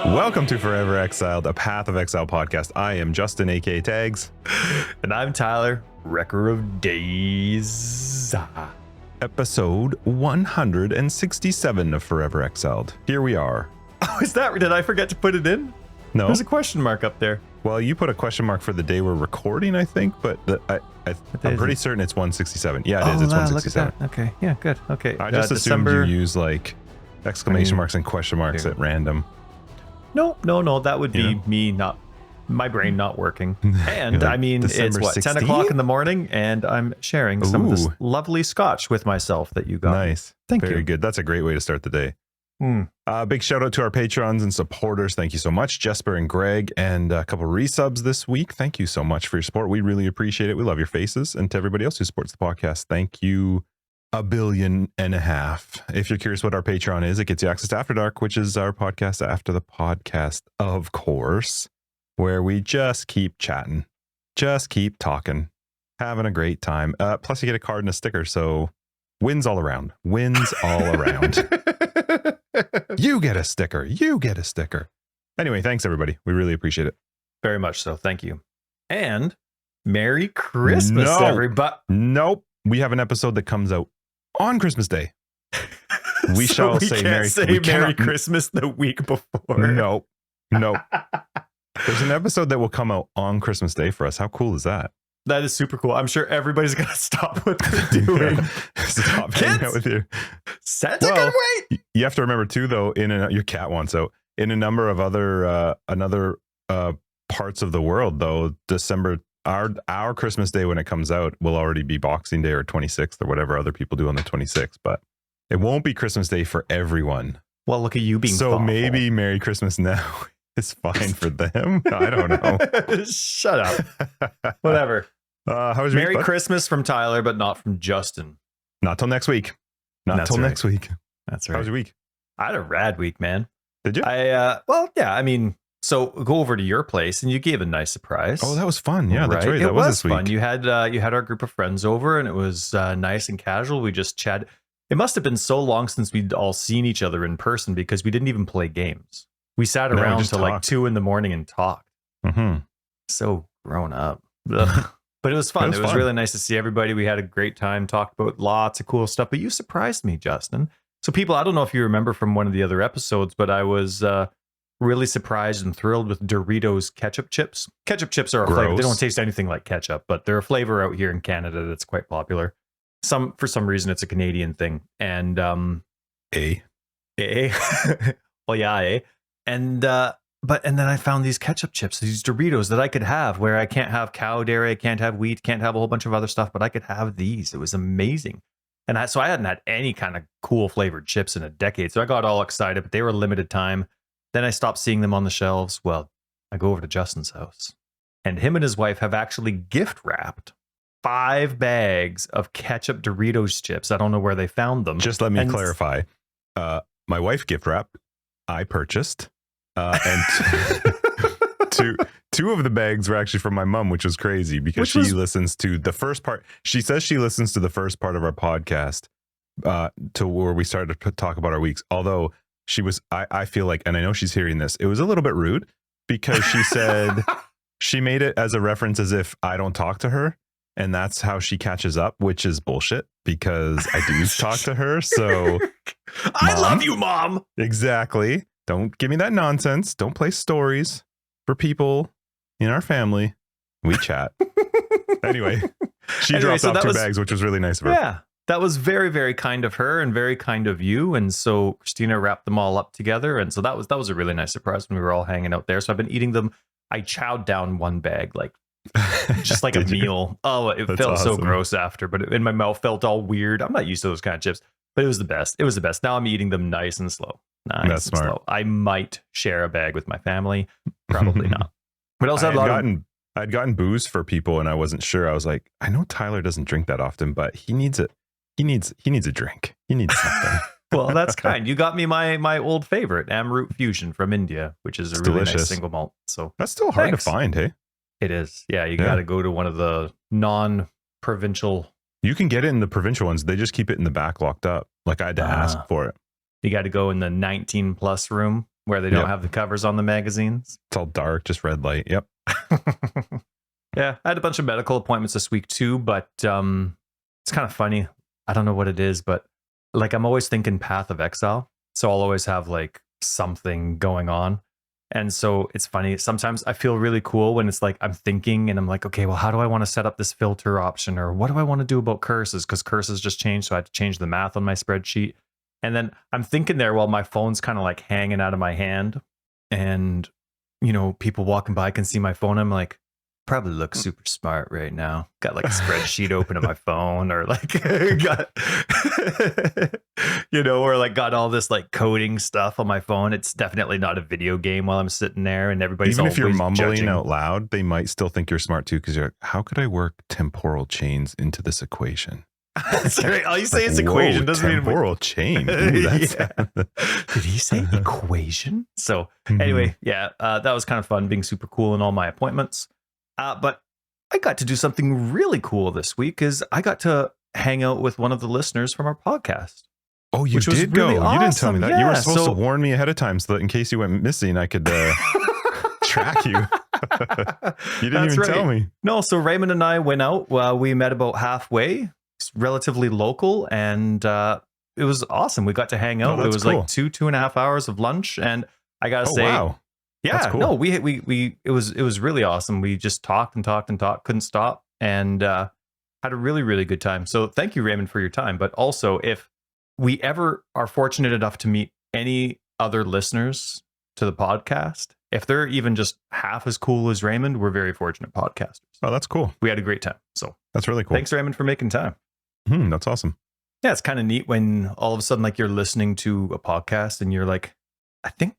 Welcome to Forever Exiled, a Path of Exile podcast. I am Justin, aka Tags. And I'm Tyler, Wrecker of Days. Episode 167 of Forever Exiled. Here we are. Oh, is that? Did I forget to put it in? No. There's a question mark up there. Well, you put a question mark for the day we're recording, I think, but I'm pretty certain it's 167. Yeah, it is. It's 167. Look at that. Okay. Yeah, good. Okay. I just assumed you use like exclamation marks and question marks at random. No. That would be me my brain not working. And like, I mean, December it's 10 o'clock in the morning, and I'm sharing some of this lovely scotch with myself that you got. Nice. Thank you. Very good. That's a great way to start the day. Big shout out to our patrons and supporters. Thank you so much, Jesper and Greg, and a couple resubs this week. Thank you so much for your support. We really appreciate it. We love your faces. And to everybody else who supports the podcast, thank you 1.5 billion. If you're curious what our Patreon is, it gets you access to After Dark, which is our podcast after the podcast, of course, where we just keep chatting, just keep talking, having a great time. Plus you get a card and a sticker. So wins all around. You get a sticker. Anyway, thanks everybody. We really appreciate it. Very much so. Thank you. And Merry Christmas, everybody. Nope. We have an episode that comes out on Christmas Day. We shall say Merry Christmas the week before. No. There's an episode that will come out on Christmas Day for us. How cool is that? That is super cool. I'm sure everybody's going to stop what they're doing. Stop hanging out with you. Santa can wait. You have to remember too, though, your cat wants out. In a number of other parts of the world, though, December, our Christmas Day when it comes out will already be Boxing Day or 26th or whatever other people do on the 26th, but it won't be Christmas Day for everyone. Well, look at you being so thoughtful. Maybe Merry Christmas now is fine for them. I don't know. Shut up. Whatever. How was your Merry week, Christmas from Tyler, but not from Justin. Not till next week. Next week. That's right. How was your week? I had a rad week, man. Did you? I mean, so go over to your place and you gave a nice surprise. Oh, that was fun. Yeah, that's right. That was this fun. Week. You had our group of friends over, and it was nice and casual. We just chatted. It must have been so long since we'd all seen each other in person because we didn't even play games. We sat around till like 2 a.m. and talked. Mm-hmm. So grown up. But it was fun. It was really nice to see everybody. We had a great time, talked about lots of cool stuff. But you surprised me, Justin. So people, I don't know if you remember from one of the other episodes, but I was really surprised and thrilled with Doritos ketchup chips. Ketchup chips are a flavor. They don't taste anything like ketchup, but they're a flavor out here in Canada that's quite popular. For some reason, it's a Canadian thing. And well, yeah, And then I found these ketchup chips, these Doritos that I could have, where I can't have cow dairy, I can't have wheat, can't have a whole bunch of other stuff, but I could have these. It was amazing. And so I hadn't had any kind of cool flavored chips in a decade. So I got all excited, but they were limited time. Then I stopped seeing them on the shelves. Well, I go over to Justin's house, and him and his wife have actually gift wrapped 5 bags of ketchup Doritos chips. I don't know where they found them. Just let me clarify. My wife gift wrapped. I purchased. And two of the bags were actually from my mom, which was crazy because she listens to the first part. She says she listens to the first part of our podcast to where we started to talk about our weeks. Although I feel like, and I know she's hearing this, it was a little bit rude because she said she made it as a reference as if I don't talk to her. And that's how she catches up, which is bullshit because I do talk to her. So I love you, Mom. Exactly. Don't give me that nonsense. Don't play stories for people in our family. We chat. Anyway, she dropped off 2 bags, which was really nice of her. Yeah, that was very, very kind of her and very kind of you. And so Christina wrapped them all up together. And so that was a really nice surprise when we were all hanging out there. So I've been eating them. I chowed down 1 bag, like just like a meal. Oh, it felt awesome. So gross after, but in my mouth felt all weird. I'm not used to those kind of chips, but it was the best. It was the best. Now I'm eating them nice and slow. That's smart. Slow. I might share a bag with my family. Probably not. But also I'd gotten booze for people and I wasn't sure. I was like, I know Tyler doesn't drink that often, but he needs it. He needs a drink. He needs something. Well, that's kind. You got me my old favorite, Amroot Fusion from India, which is a really nice single malt. So that's still hard to find, hey? It is. Yeah, you got to go to one of the non-provincial. You can get it in the provincial ones. They just keep it in the back locked up. Like I had to ask for it. You got to go in the 19 plus room where they don't Yep. have the covers on the magazines. It's all dark, just red light. Yep. Yeah, I had a bunch of medical appointments this week too, but it's kind of funny. I don't know what it is, but like I'm always thinking Path of Exile. So I'll always have like something going on. And so it's funny. Sometimes I feel really cool when it's like I'm thinking and I'm like, okay, well, how do I want to set up this filter option? Or what do I want to do about curses? Because curses just changed. So I had to change the math on my spreadsheet. And then I'm thinking there while my phone's kind of like hanging out of my hand. And, you know, people walking by can see my phone. I'm like, probably look super smart right now. Got like a spreadsheet open on my phone, or like got, you know, or like got all this like coding stuff on my phone. It's definitely not a video game while I'm sitting there and everybody's Even if you're always mumbling judging. out loud, they might still think you're smart too, because you're like, how could I work temporal chains into this equation? That's right. All you say Like, is equation whoa, doesn't mean temporal chain. Ooh, that's Did he say equation? So Mhm. anyway, yeah, that was kind of fun being super cool in all my appointments. But I got to do something really cool this week is I got to hang out with one of the listeners from our podcast. Oh, you Which was did go. really You didn't tell me awesome. that. You were Yeah, supposed to so- warn me ahead of time so that in case you went missing, I could track you. You didn't That's even right. tell me. No, so Raymond and I went out. We met about halfway. It's relatively local, and it was awesome. We got to hang out. Oh, It that's was cool. like 2.5 hours of lunch, and I gotta Oh, say, wow. yeah, That's cool. no, we it was really awesome. We just talked and talked and talked, couldn't stop, and had a really, really good time. So thank you, Raymond, for your time. But also, if we ever are fortunate enough to meet any other listeners to the podcast, if they're even just half as cool as Raymond, we're very fortunate podcasters. Oh, that's cool. We had a great time. So That's really cool. thanks, Raymond, for making time. That's awesome. Yeah, it's kind of neat when all of a sudden, like, you're listening to a podcast and you're like, I think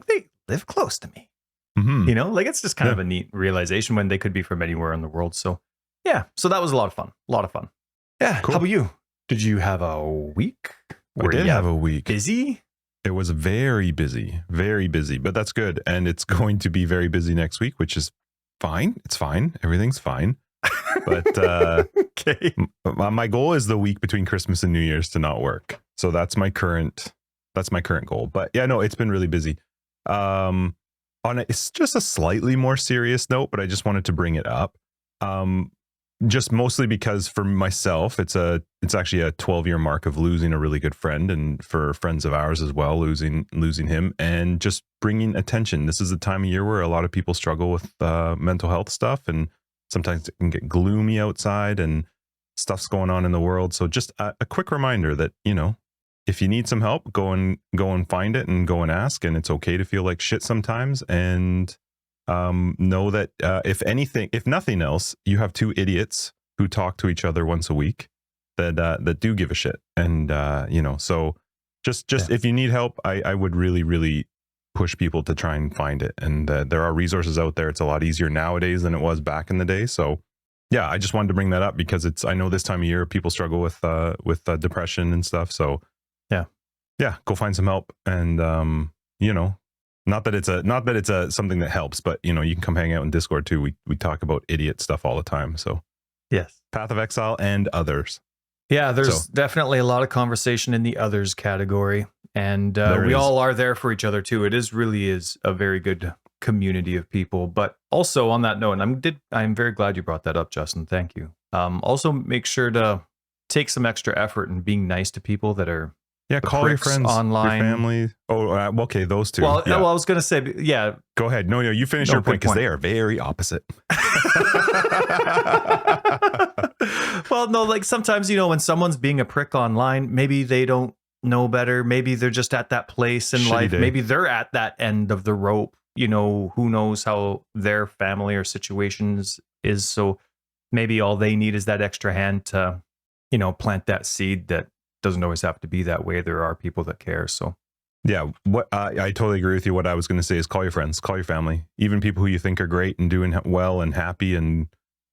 they live close to me. Mhm. You know, like it's just kind of a neat realization when they could be from anywhere in the world. So yeah, so that was a lot of fun. Yeah. Cool. How about you? Did you have a week? I did have a week. Busy? It was very busy, but that's good. And it's going to be very busy next week, which is fine. It's fine. Everything's fine. But Okay. my goal is the week between Christmas and New Year's to not work. So that's my current goal. But yeah, no, it's been really busy. It's just a slightly more serious note, but I just wanted to bring it up. Just mostly because for myself, it's actually a 12-year mark of losing a really good friend, and for friends of ours as well, losing him, and just bringing attention. This is a time of year where a lot of people struggle with mental health stuff, and sometimes it can get gloomy outside and stuff's going on in the world. So just a quick reminder that, you know, if you need some help, go and find it and go and ask. And it's okay to feel like shit sometimes. And know that if nothing else, you have two idiots who talk to each other once a week that do give a shit. And you know, so just if you need help, I would really, really push people to try and find it. And there are resources out there. It's a lot easier nowadays than it was back in the day. So yeah, I just wanted to bring that up because I know this time of year people struggle with depression and stuff. So yeah, go find some help. And you know, not that it's something that helps, but you know, you can come hang out in Discord too. We talk about idiot stuff all the time. So Yes. Path of Exile and others. Yeah, there's definitely a lot of conversation in the others category, and There we is. all are there for each other too. It really is a very good community of people. But also on that note, and I'm very glad you brought that up, Justin. Thank you. Also, make sure to take some extra effort in being nice to people that are Call your pricks friends, online. your family. Oh, okay, those two. Well, yeah. well, I was going to say, yeah. Go ahead. No, you finish No, your point good because point. they are very opposite. Well, no, like sometimes, you know, when someone's being a prick online, maybe they don't know better. Maybe they're just at that place in Shitty life. day. Maybe they're at that end of the rope. You know, who knows how their family or situations is. So maybe all they need is that extra hand to, you know, plant that seed that doesn't always have to be that way. There are people that care. So Yeah, what I totally agree with you. What I was going to say is call your friends, call your family, even people who you think are great and doing well and happy and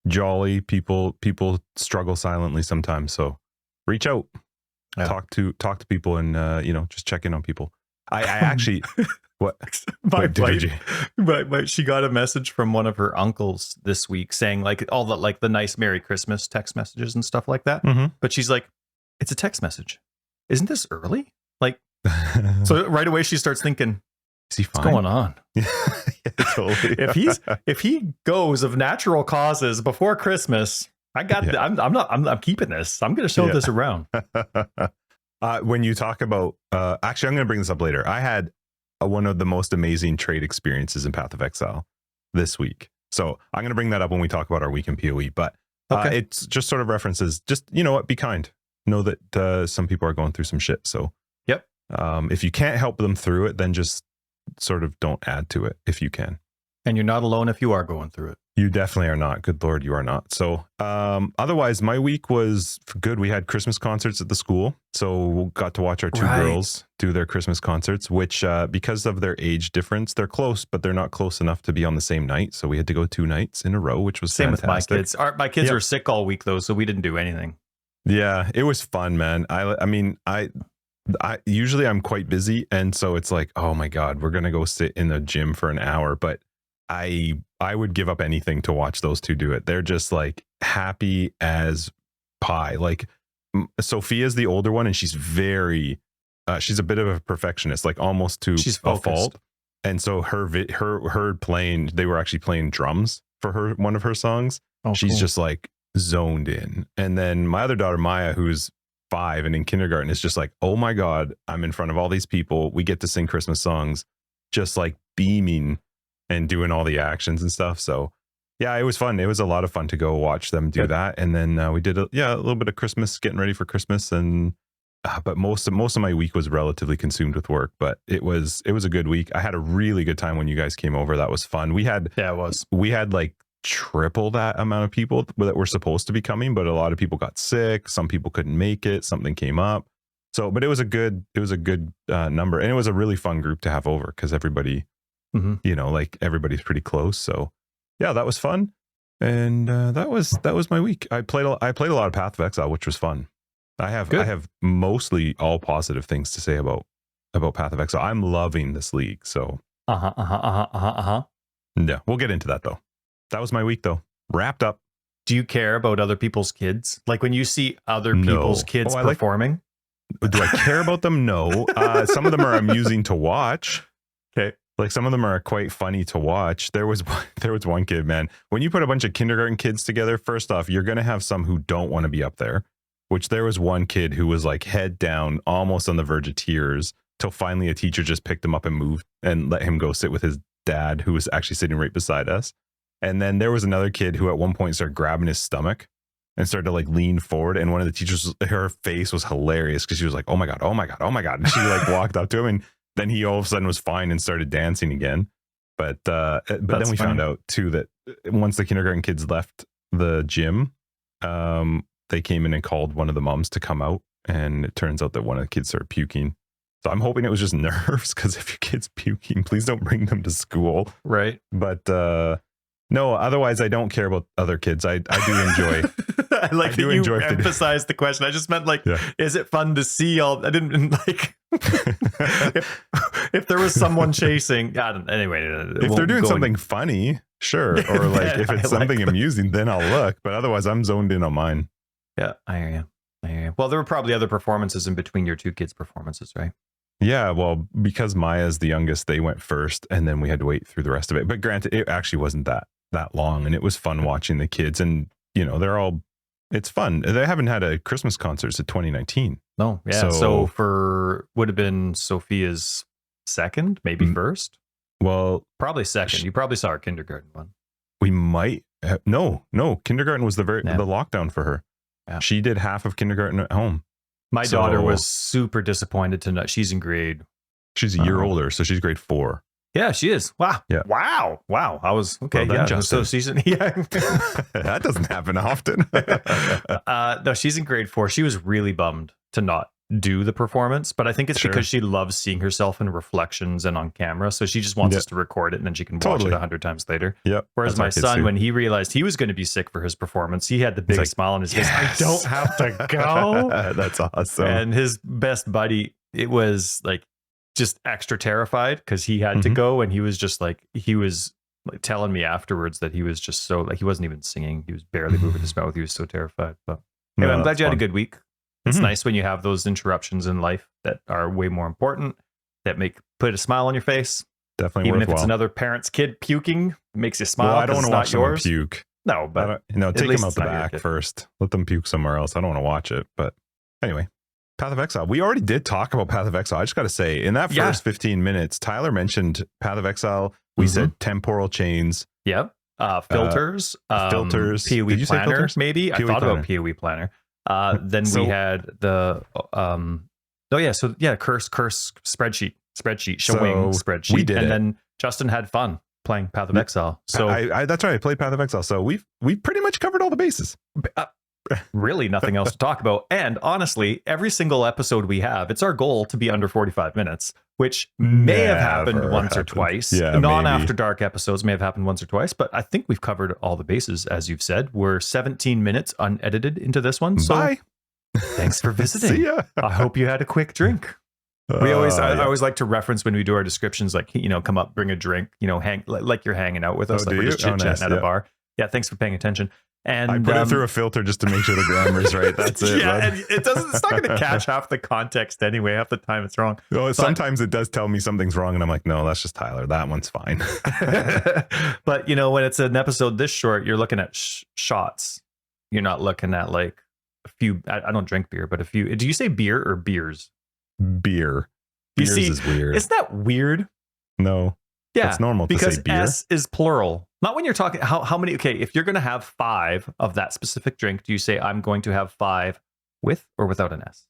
jolly. People struggle silently sometimes. So reach out, talk to people, and you know, just check in on people. I actually what my Wait, did you- but she got a message from one of her uncles this week saying like all the like the nice Merry Christmas text messages and stuff like that. Mhm. But she's like, it's a text message. Isn't this early? Like, so right away she starts thinking, Is he fine? What's going on? Yeah, totally. if he goes of natural causes before Christmas, I got. Yeah. I'm keeping this. I'm going to show this around. When you talk about, actually, I'm going to bring this up later. I had one of the most amazing trade experiences in Path of Exile this week. So I'm going to bring that up when we talk about our week in PoE. But it's just sort of references. Just, you know what? Be kind. Know that some people are going through some shit. So yep. If you can't help them through it, then just sort of don't add to it if you can. And you're not alone if you are going through it. You definitely are not. Good Lord, you are not. So otherwise, my week was good. We had Christmas concerts at the school. So we got to watch our two girls do their Christmas concerts, which because of their age difference, they're close, but they're not close enough to be on the same night. So we had to go 2 nights in a row, which was same fantastic. with my kids. My kids were sick all week, though, so we didn't do anything. Yeah, it was fun, man. I mean, I usually I'm quite busy. And so it's like, oh my God, we're going to go sit in the gym for an hour. But I would give up anything to watch those two do it. They're just like happy as pie. Like Sophia's the older one, and she's very, she's a bit of a perfectionist, like almost to a fault. And so her playing, they were actually playing drums for one of her songs. Oh, she's just like zoned in. And then my other daughter, Maya, who's 5 and in kindergarten, is just like, oh my God, I'm in front of all these people. We get to sing Christmas songs, just like beaming and doing all the actions and stuff. So yeah, it was fun. It was a lot of fun to go watch them do that. And then we did a little bit of Christmas, getting ready for Christmas. And but most of my week was relatively consumed with work, but it was a good week. I had a really good time when you guys came over. That was fun. We had like triple that amount of people that were supposed to be coming, but a lot of people got sick. Some people couldn't make it. Something came up. So, but it was a good number, and it was a really fun group to have over because everybody, you know, like everybody's pretty close. So yeah, that was fun. And that was my week. I played a lot of Path of Exile, which was fun. I have mostly all positive things to say about Path of Exile. I'm loving this league. So yeah, we'll get into that though. That was my week though. Wrapped up. Do you care about other people's kids? Like when you see other people's kids performing? Do I care about them? No. Some of them are amusing to watch. Okay. Like some of them are quite funny to watch. There was one kid, man. When you put a bunch of kindergarten kids together, first off, you're going to have some who don't want to be up there, which there was one kid who was like head down, almost on the verge of tears, till finally a teacher just picked him up and moved and let him go sit with his dad, who was actually sitting right beside us. And then there was another kid who at one point started grabbing his stomach and started to like lean forward. And one of the teachers, her face was hilarious because she was like, oh my God, oh my God, oh my God. And she like walked up to him, and then he all of a sudden was fine and started dancing again. But then we found out too that once the kindergarten kids left the gym, they came in and called one of the moms to come out. And it turns out that one of the kids started puking. So I'm hoping it was just nerves, because if your kid's puking, please don't bring them to school. Right. But no, otherwise I don't care about other kids. I do enjoy. I like that you emphasized the question. I just meant like, is it fun to see all? I didn't like if there was someone chasing. Anyway, if they're doing something funny, sure. Or like if it's something amusing, then I'll look. But otherwise, I'm zoned in on mine. Yeah, I hear you. Well, there were probably other performances in between your two kids' performances, right? Yeah, well, because Maya's the youngest, they went first, and then we had to wait through the rest of it. But granted, it actually wasn't that long, and it was fun watching the kids. And you know, it's fun. They haven't had a Christmas concert since 2019. No, yeah. So would have been Sophia's second, maybe first. Well, probably second. You probably saw her kindergarten one. We might have, no. Kindergarten was the lockdown for her. Yeah. She did half of kindergarten at home. My daughter was super disappointed to know she's in grade. She's a year older, so she's grade 4. Yeah, she is. Wow. Yeah. Wow. I was okay. Well, yeah. So season. Yeah. That doesn't happen often. No, she's in grade 4. She was really bummed to not do the performance, but I think it's because she loves seeing herself in reflections and on camera. So she just wants us to record it, and then she can watch it 100 times later. Yep. Whereas my son, when he realized he was going to be sick for his performance, he had the big smile on his face. I don't have to go. That's awesome. And his best buddy, it was like just extra terrified because he had to go, and he was just like, he was like telling me afterwards that he was just so like, he wasn't even singing. He was barely moving his mouth. He was so terrified. But anyway, I'm glad you had a good week. It's nice when you have those interruptions in life that are way more important, that put a smile on your face. Definitely Even worthwhile. if it's another parent's kid puking, makes you smile. Well, I don't want to watch someone yours. puke. No, but take them out the back first. Let them puke somewhere else. I don't want to watch it. But anyway, Path of Exile. We already did talk about Path of Exile. I just got to say, in that first 15 minutes, Tyler mentioned Path of Exile. We said temporal chains. Yep. Filters. Filters. PoE did you say planner, filters? maybe. PoE I thought planner. about PoE planner. Then we had the curse spreadsheet showing spreadsheet. We did and it. then Justin had fun playing Path of Exile. So I that's right. I played Path of Exile. So we pretty much covered all the bases. Really nothing else to talk about. And honestly, every single episode we have, it's our goal to be under 45 minutes, which may have happened once or twice. Yeah, Non-After Dark episodes may have happened once or twice, but I think we've covered all the bases, as you've said. We're 17 minutes unedited into this one. So Bye. Thanks for visiting. See ya. I hope you had a quick drink. I always like to reference when we do our descriptions, like, come up, bring a drink, hang like you're hanging out with us, like we're just chit-chatting at a bar. Yeah, thanks for paying attention. And I put it through a filter just to make sure the grammar's right. That's it. Yeah, bud. and it's not going to catch half the context anyway. Half the time it's wrong. Well, sometimes it does tell me something's wrong, and I'm like, no, that's just Tyler. That one's fine. But when it's an episode this short, you're looking at shots. You're not looking at like a few. I don't drink beer, but a few. Do you say beer or beers? Beer. You Beers see, is weird. Isn't that weird? No. Yeah, it's normal to because say beer. S is plural. Not when you're talking how many. Okay, if you're going to have 5 of that specific drink, do you say I'm going to have 5 with or without an S?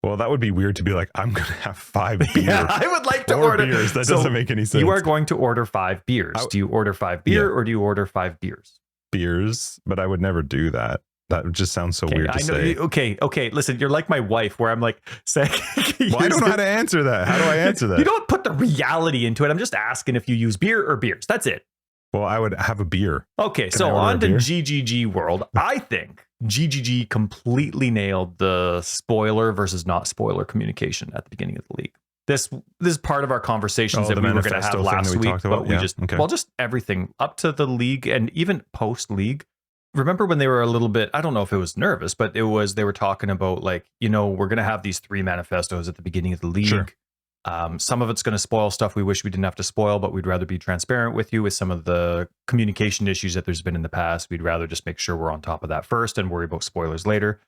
Well, that would be weird to be like, I'm going to have 5 beers. Yeah, I would like to or order beers. That doesn't make any sense. You are going to order 5 beers. Do you order 5 beer or do you order 5 beers? Beers, but I would never do that. That just sounds so weird to say. Okay. Listen, you're like my wife, where I'm like saying, well, I don't know how to answer that. How do I answer that? You don't put the reality into it. I'm just asking if you use beer or beers. That's it. Well, I would have a beer. Okay, so on to GGG World. I think GGG completely nailed the spoiler versus not spoiler communication at the beginning of the league. This is part of our conversations that we were going to have last week, but we just everything up to the league and even post league. Remember when they were a little bit, I don't know if it was nervous, but they were talking about like, we're going to have these 3 manifestos at the beginning of the league. Sure. Some of it's going to spoil stuff we wish we didn't have to spoil, but we'd rather be transparent with you with some of the communication issues that there's been in the past. We'd rather just make sure we're on top of that first and worry about spoilers later.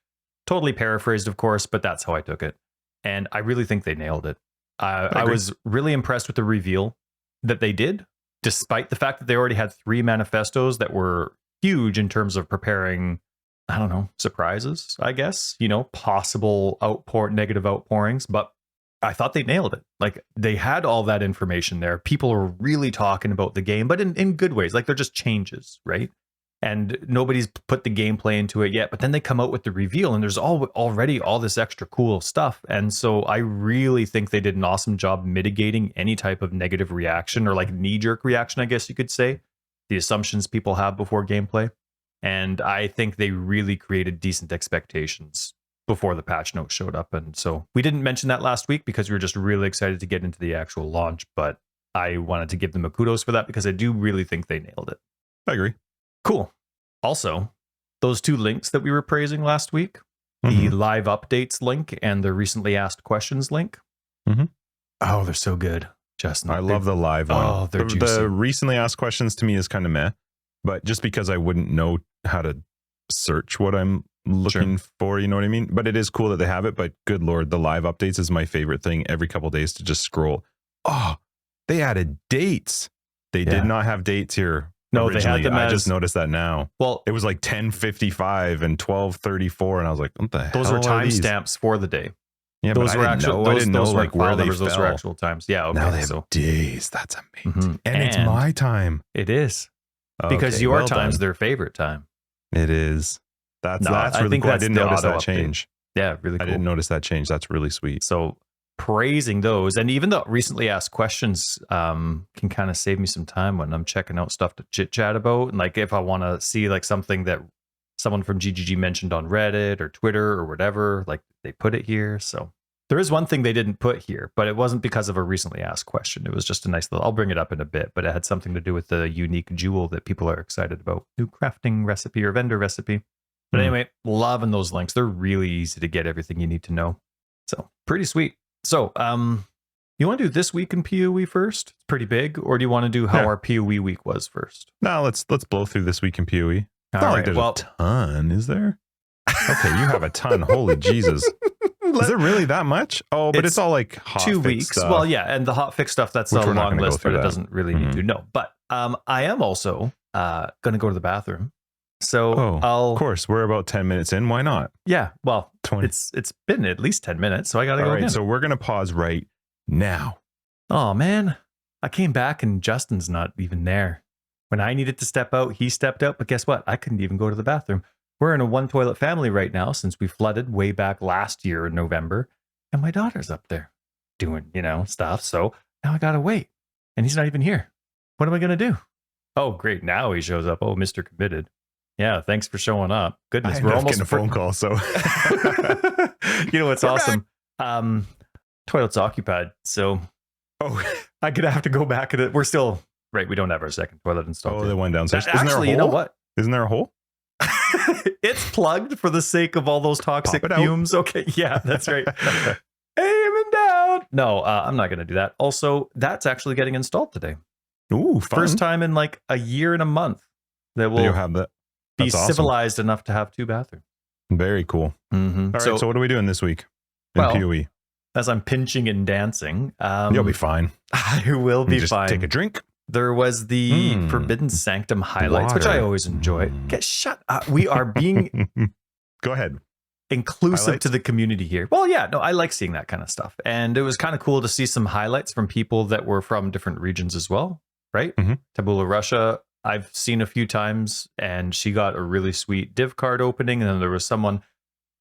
Totally paraphrased, of course, but that's how I took it. And I really think they nailed it. I was really impressed with the reveal that they did, despite the fact that they already had 3 manifestos that were huge in terms of preparing, I don't know, surprises, I guess, possible negative outpourings. But I thought they nailed it. Like, they had all that information there. People are really talking about the game, but in good ways. Like, they're just changes, right? And nobody's put the gameplay into it yet. But then they come out with the reveal, and there's already all this extra cool stuff. And so I really think they did an awesome job mitigating any type of negative reaction or like knee-jerk reaction, I guess you could say. The assumptions people have before gameplay. And I think they really created decent expectations before the patch notes showed up. And so we didn't mention that last week because we were just really excited to get into the actual launch, but I wanted to give them a kudos for that because I do really think they nailed it. I agree. Cool. Also, those 2 links that we were praising last week, the live updates link and the recently asked questions link. Oh, they're so good. Justin, I love the live one. Oh, they're juicy. The recently asked questions to me is kind of meh, but just because I wouldn't know how to search what I'm looking for, you know what I mean? But it is cool that they have it, but good Lord, the live updates is my favorite thing every couple of days to just scroll. Oh, they added dates. They did not have dates here. No, originally. they had them. I just noticed that now. Well, it was like 10:55 and 12:34, and I was like, what the hell? Those were timestamps for the day. Yeah, those were actual. I didn't know like where they numbers, fell. Those were actual times. Yeah. Okay. Now they have days. That's amazing. And it's my time. It is because your time's their favorite time. It is. That's really cool. I didn't notice that change. Yeah, really cool. I didn't notice that change. That's really sweet. So praising those, and even the recently asked questions can kind of save me some time when I'm checking out stuff to chit chat about, and like if I want to see like something that someone from GGG mentioned on Reddit or Twitter or whatever, like they put it here. So there is one thing they didn't put here, but it wasn't because of a recently asked question. It was just a nice little, I'll bring it up in a bit, but it had something to do with the unique jewel that people are excited about. New crafting recipe or vendor recipe. But anyway, loving those links. They're really easy to get everything you need to know. So pretty sweet. So You want to do this week in PoE first? It's pretty big. Or do you want to do how our PoE week was first? No, let's blow through this week in PoE. It's All not right, like there's well- a ton, is there? Okay, you have a ton. Holy Jesus. Is it really that much? Oh, but it's all like hot 2 fix weeks. stuff. Well, yeah, and the hotfix stuff, that's Which a we're not long gonna go list, but through it that. doesn't really need to. No, but I am also going to go to the bathroom. So Of course, we're about 10 minutes in. Why not? Yeah, well, 20. it's been at least 10 minutes, so I got to All go right, again. so we're going to pause right now. Oh, man. I came back and Justin's not even there. When I needed to step out, he stepped out. But guess what? I couldn't even go to the bathroom. We're in a one toilet family right now since we flooded way back last year in November. And my daughter's up there doing, stuff. So now I got to wait. And he's not even here. What am I going to do? Oh, great. Now he shows up. Oh, Mr. Committed. Yeah, thanks for showing up. Goodness, we're almost getting a phone call. So, you know what's awesome? Toilet's occupied. So, I'm going to have to go back at it. We're still, right, we don't have our second toilet installed. Oh, the one downstairs. Actually, Isn't there a hole? you know what? Isn't there a hole? It's plugged for the sake of all those toxic Pop it out. fumes. Okay, yeah, that's right. Aiming down. No, I'm not going to do that. Also, that's actually getting installed today. Ooh, fun. First time in like a year and a month that You'll will have that. be That's awesome. civilized enough to have 2 bathrooms. Very cool. Mm-hmm. All right, so what are we doing this week in well, PoE? as I'm pinching and dancing, You'll be fine. I will be Just fine. take a drink. There was the Forbidden Sanctum highlights, which I Water. always enjoy. Shut up. We are being Go ahead. inclusive Highlights? to the community here. Well, yeah, no, I like seeing that kind of stuff. And it was kind of cool to see some highlights from people that were from different regions as well, right? Mhm. Tabula Russia, I've seen a few times, and she got a really sweet div card opening. And then there was someone, I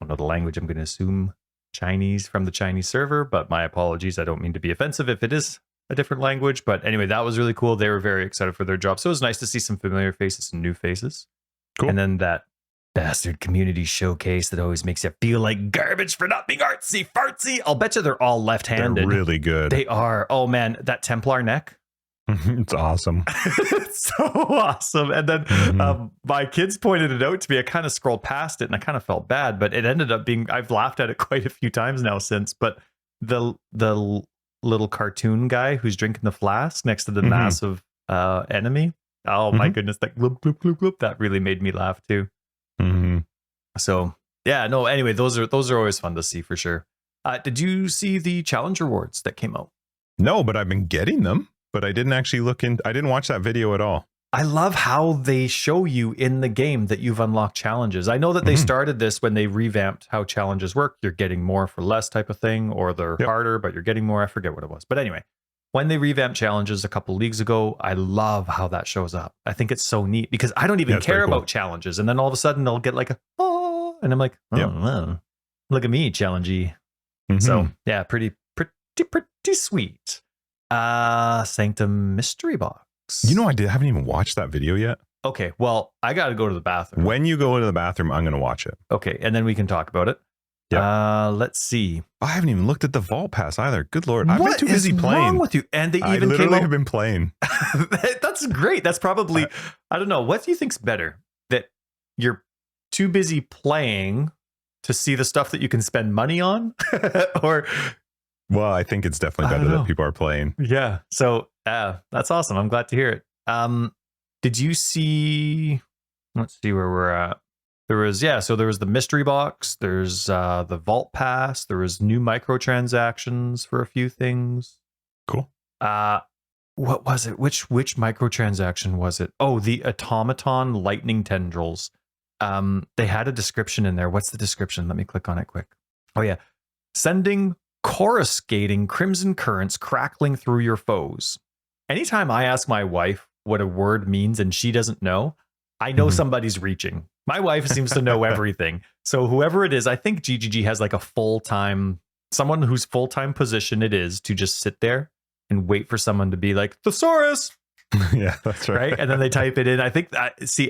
don't know the language, I'm going to assume Chinese from the Chinese server, but my apologies. I don't mean to be offensive if it is a different language. But anyway, that was really cool. They were very excited for their job. So it was nice to see some familiar faces and new faces. Cool. And then that bastard community showcase that always makes you feel like garbage for not being artsy fartsy. I'll bet you they're all left-handed. They're really good. They are. Oh man, that Templar neck. It's awesome. It's so awesome. And then my kids pointed it out to me. I kind of scrolled past it and I kind of felt bad, but it ended up being, I've laughed at it quite a few times now since, but the little cartoon guy who's drinking the flask next to the massive enemy. Oh my goodness, that gloop, gloop, gloop, gloop, that really made me laugh too. So yeah, no, anyway, those are always fun to see for sure. Did you see the challenge rewards that came out? No, but I've been getting them, but I didn't actually I didn't watch that video at all. I love how they show you in the game that you've unlocked challenges. I know that they started this when they revamped how challenges work. You're getting more for less type of thing, or they're harder, but you're getting more. I forget what it was. But anyway, when they revamped challenges a couple leagues ago, I love how that shows up. I think it's so neat because I don't even care about challenges. And then all of a sudden they'll get like and I'm like, wow, look at me, challengey. So yeah, pretty sweet. Sanctum mystery box. You know, haven't even watched that video yet. Okay, well, I got to go to the bathroom. When you go to the bathroom, I'm going to watch it. Okay, and then we can talk about it. Yeah. Let's see. I haven't even looked at the vault pass either. Good Lord. I've been too busy What is playing. wrong with you? And they I even literally came out. have been playing. That's great. That's probably, I don't know. What do you think's better? That you're too busy playing to see the stuff that you can spend money on? Or... Well, I think it's definitely better that people are playing. Yeah. So that's awesome. I'm glad to hear it. Did you see? Let's see where we're at. There was so there was the mystery box. There's the vault pass. There was new microtransactions for a few things. Cool. What was it? Which microtransaction was it? Oh, the automaton lightning tendrils. They had a description in there. What's the description? Let me click on it quick. Oh yeah, sending coruscating crimson currents crackling through your foes. Anytime I ask my wife what a word means and she doesn't know, I know somebody's reaching. My wife seems to know everything. So whoever it is, I think GGG has like a someone whose full-time position it is to just sit there and wait for someone to be like, thesaurus. Yeah, that's right. Right. And then they type it in. I think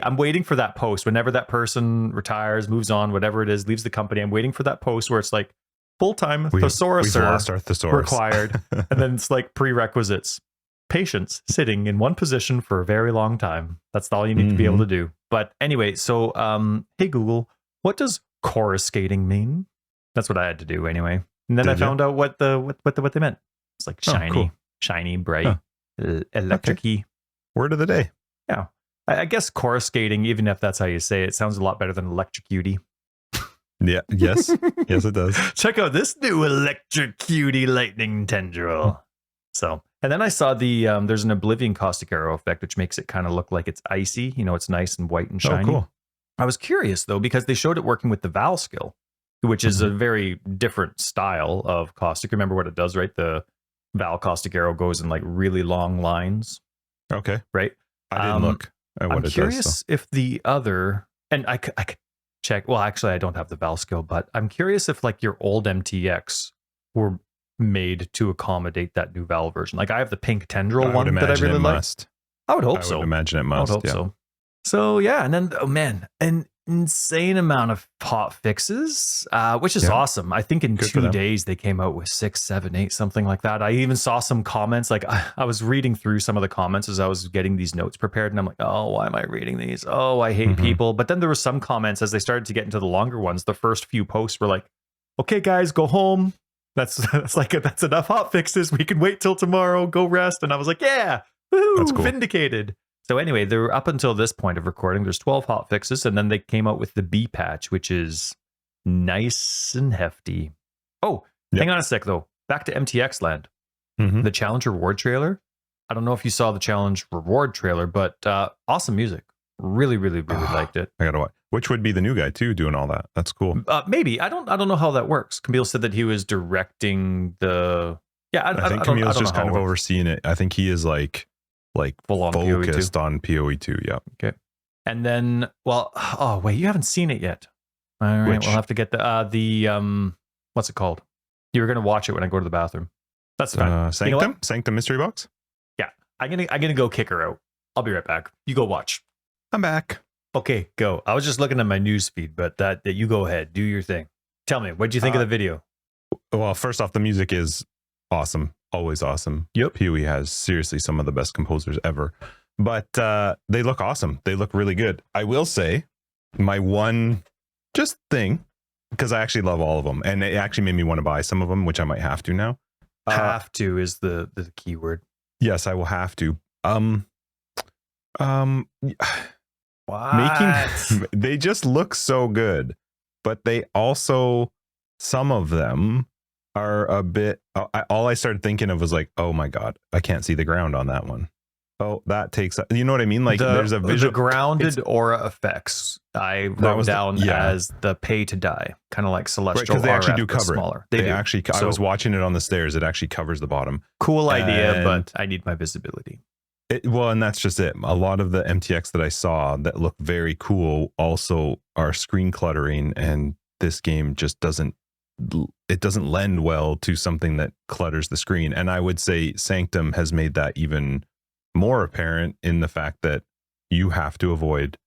I'm waiting for that post. Whenever that person retires, moves on, whatever it is, leaves the company, I'm waiting for that post where it's like, full-time thesaurus we've lost our thesaurus required. And then it's like prerequisites. Patience, sitting in one position for a very long time. That's all you need to be able to do. But anyway, so hey Google, what does coruscating mean? That's what I had to do anyway. And then I found out what they meant. It's like shiny, bright, electric-y. Word of the day. Yeah. I guess coruscating, even if that's how you say it, sounds a lot better than electrocuty. Yeah. Yes. Yes, it does. Check out this new electrocuty lightning tendril. So, and then I saw there's an Oblivion caustic arrow effect, which makes it kind of look like it's icy. It's nice and white and shiny. Oh, cool. I was curious though, because they showed it working with the Val skill, which is a very different style of caustic. Remember what it does, right? The Val caustic arrow goes in like really long lines. Okay. Right. I didn't look at what I'm it curious does. So. if the other, and I could check. Well, actually, I don't have the Val skill, but I'm curious if like your old MTX were made to accommodate that new Val version. Like I have the pink tendril one that I really like. I would hope so. I would imagine it must. I would hope so. So yeah, and then an insane amount of hot fixes, which is awesome. I think in 2 days they came out with 6, 7, 8, something like that. I even saw some comments. Like I was reading through some of the comments as I was getting these notes prepared, and I'm like, oh, why am I reading these? Oh, I hate people. But then there were some comments as they started to get into the longer ones. The first few posts were like, okay, guys, go home. That's enough hot fixes. We can wait till tomorrow. Go rest. And I was like, yeah, woohoo, that's cool. Vindicated. So anyway, they're up until this point of recording, there's 12 hot fixes, and then they came out with the B patch, which is nice and hefty. Oh, hang on a sec though. Back to MTX land. The challenge reward trailer. I don't know if you saw the challenge reward trailer, but awesome music. Really liked it. I gotta watch. Which would be the new guy too, doing all that. That's cool. Maybe I don't know how that works. Camille said that he was directing the. Yeah, I think Camille's just kind of overseeing it. I think he is like full on focused on PoE2. Yeah. Okay. And then, well, oh wait, you haven't seen it yet. All right, we'll have to get the what's it called? You were gonna watch it when I go to the bathroom. That's fine. Sanctum? Sanctum mystery box? Yeah. I'm gonna go kick her out. I'll be right back. You go watch. I'm back. Okay, go. I was just looking at my news feed, but that you go ahead, do your thing. Tell me, what'd you think of the video? Well, first off, the music is awesome. Always awesome. Yep. PoE has seriously some of the best composers ever. But they look awesome. They look really good. I will say my one just thing, because I actually love all of them, and it actually made me want to buy some of them, which I might have to now. Have to is the keyword. Yes, I will have to. What? They just look so good, but they also, some of them are a bit, all I started thinking of was like, oh my God, I can't see the ground on that one. Oh, that takes, you know what I mean? Like there's a visual. The grounded aura effects I wrote down as the pay to die, kind of like Celestial. Because they actually RF, do cover smaller. They do. Actually, I was watching it on the stairs. It actually covers the bottom. Cool idea, but I need my visibility. And that's just it. A lot of the MTX that I saw that look very cool also are screen cluttering, and this game just doesn't lend well to something that clutters the screen. And I would say Sanctum has made that even more apparent in the fact that you have to avoid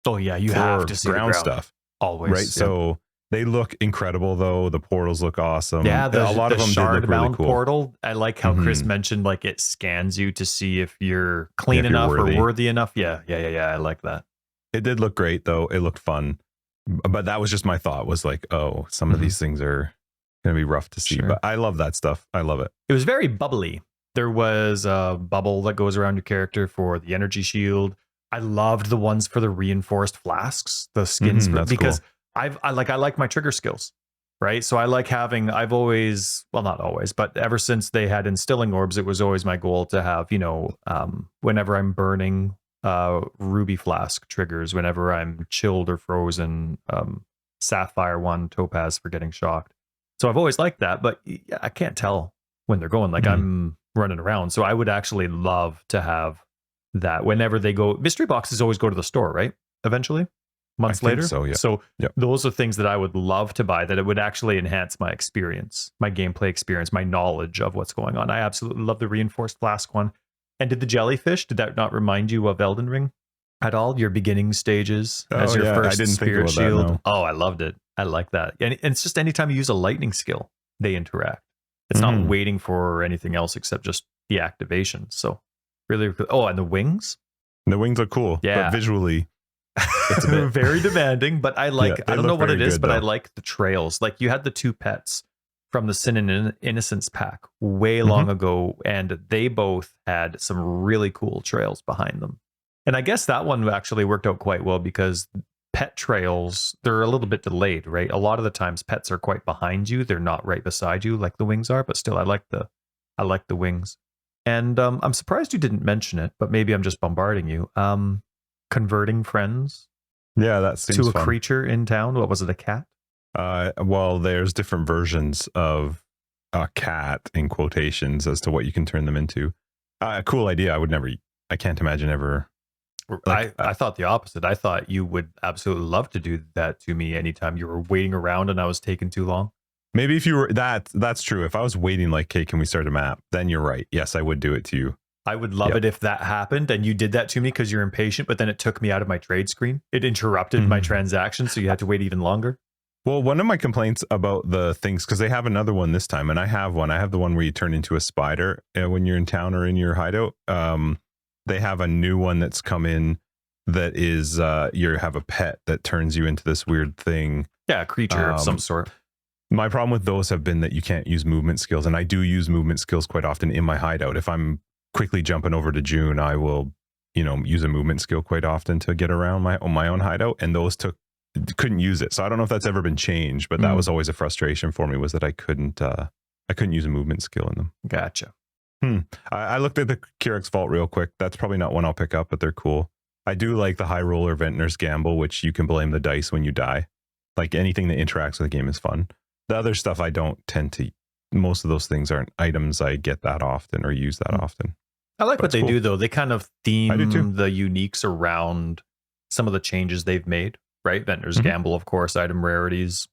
you have to see ground stuff always, right? So they look incredible though. The portals look awesome. Yeah, a lot of them did look really cool. Portal, I like how Chris mentioned like it scans you to see if you're clean enough or worthy enough. Yeah, I like that. It did look great though. It looked fun, but that was just my thought, was like, oh, some of these things are gonna be rough to see. But I love that stuff. I love it. It was very bubbly. There was a bubble that goes around your character for the energy shield. I loved the ones for the reinforced flasks, the skins, because cool. I like my trigger skills, right? So I like having, I've always, well, not always, but ever since they had instilling orbs, it was always my goal to have, whenever I'm burning ruby flask triggers, whenever I'm chilled or frozen, sapphire one, topaz for getting shocked. So I've always liked that, but I can't tell when they're going. Like I'm running around. So I would actually love to have that whenever they go. Mystery boxes always go to the store, right? Eventually, months later. So yeah. So those are things that I would love to buy, that it would actually enhance my experience, my gameplay experience, my knowledge of what's going on. I absolutely love the reinforced flask one. And did the jellyfish, did that not remind you of Elden Ring at all? Your beginning stages as your first spirit shield? That, no. Oh, I loved it. I like that. And it's just anytime you use a lightning skill, they interact. It's not waiting for anything else except just the activation. So really, and the wings? The wings look cool. Yeah. But visually, it's a bit very demanding, but I like, I don't know what it is, but I like the trails. Like you had the two pets from the Sin and Innocence pack way long ago, and they both had some really cool trails behind them. And I guess that one actually worked out quite well because pet trails, they're a little bit delayed, right? A lot of the times pets are quite behind you. They're not right beside you like the wings are, but still I like the wings. And I'm surprised you didn't mention it, but maybe I'm just bombarding you. Converting friends that seems to a fun. creature in town. What was it, a cat? Well, there's different versions of a cat in quotations as to what you can turn them into. Cool idea. I can't imagine ever. Like, I thought the opposite. I thought you would absolutely love to do that to me anytime you were waiting around and I was taking too long. Maybe if you were that's true. If I was waiting like, hey, can we start a map? Then you're right. Yes, I would do it to you. I would love it if that happened and you did that to me because you're impatient, but then it took me out of my trade screen. It interrupted my transaction, so you had to wait even longer. Well, one of my complaints about the things, because they have another one this time, and I have one. I have the one where you turn into a spider when you're in town or in your hideout. They have a new one that's come in that is you have a pet that turns you into this weird thing. Yeah, a creature of some sort. My problem with those have been that you can't use movement skills, and I do use movement skills quite often in my hideout. If I'm quickly jumping over to June, I will, use a movement skill quite often to get around my own hideout, and those couldn't use it. So I don't know if that's ever been changed, but that was always a frustration for me, was that I couldn't use a movement skill in them. Gotcha. I looked at the Kyrix Vault real quick. That's probably not one I'll pick up, but they're cool. I do like the High Roller Ventnor's Gamble, which you can blame the dice when you die. Like anything that interacts with the game is fun. The other stuff I don't tend to. Most of those things aren't items I get that often or use that often. I like what they do, though. They kind of theme the uniques around some of the changes they've made, right? Ventnor's Gamble, of course, item rarities,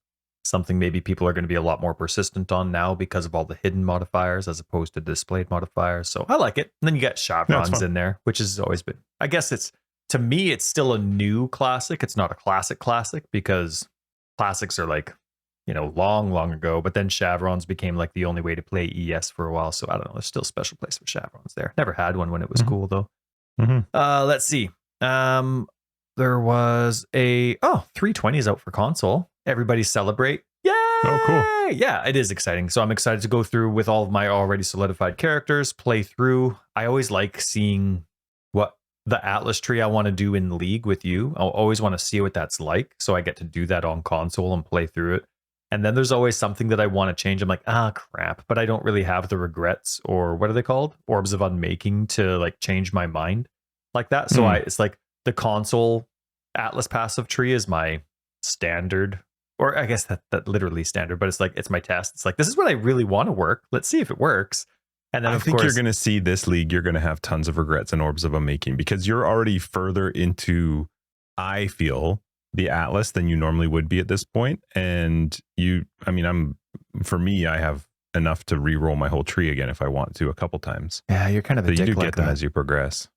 something maybe people are going to be a lot more persistent on now because of all the hidden modifiers as opposed to displayed modifiers. So I like it. And then you got chevrons in there, which has always been, I guess to me, it's still a new classic. It's not a classic because classics are like, long ago, but then chevrons became like the only way to play ES for a while. So I don't know. There's still a special place for chevrons there. Never had one when it was cool though. Let's see. There was 320 is out for console. Everybody celebrate. Yay! Oh, cool. Yeah, it is exciting. So I'm excited to go through with all of my already solidified characters, play through. I always like seeing what the Atlas tree I want to do in League with you. I'll always want to see what that's like. So I get to do that on console and play through it. And then there's always something that I want to change. I'm like, crap, but I don't really have the regrets, or what are they called? Orbs of Unmaking, to like change my mind like that. So it's like the console Atlas passive tree is my standard, or I guess that literally standard, but it's my test. It's like, this is what I really want to work. Let's see if it works. And then I think you're going to see this league. You're going to have tons of regrets and Orbs of Unmaking because you're already further into, I feel, the Atlas than you normally would be at this point. And for me, I have enough to re-roll my whole tree again if I want to a couple times. Yeah, you're kind of a dick. You do get them as you progress.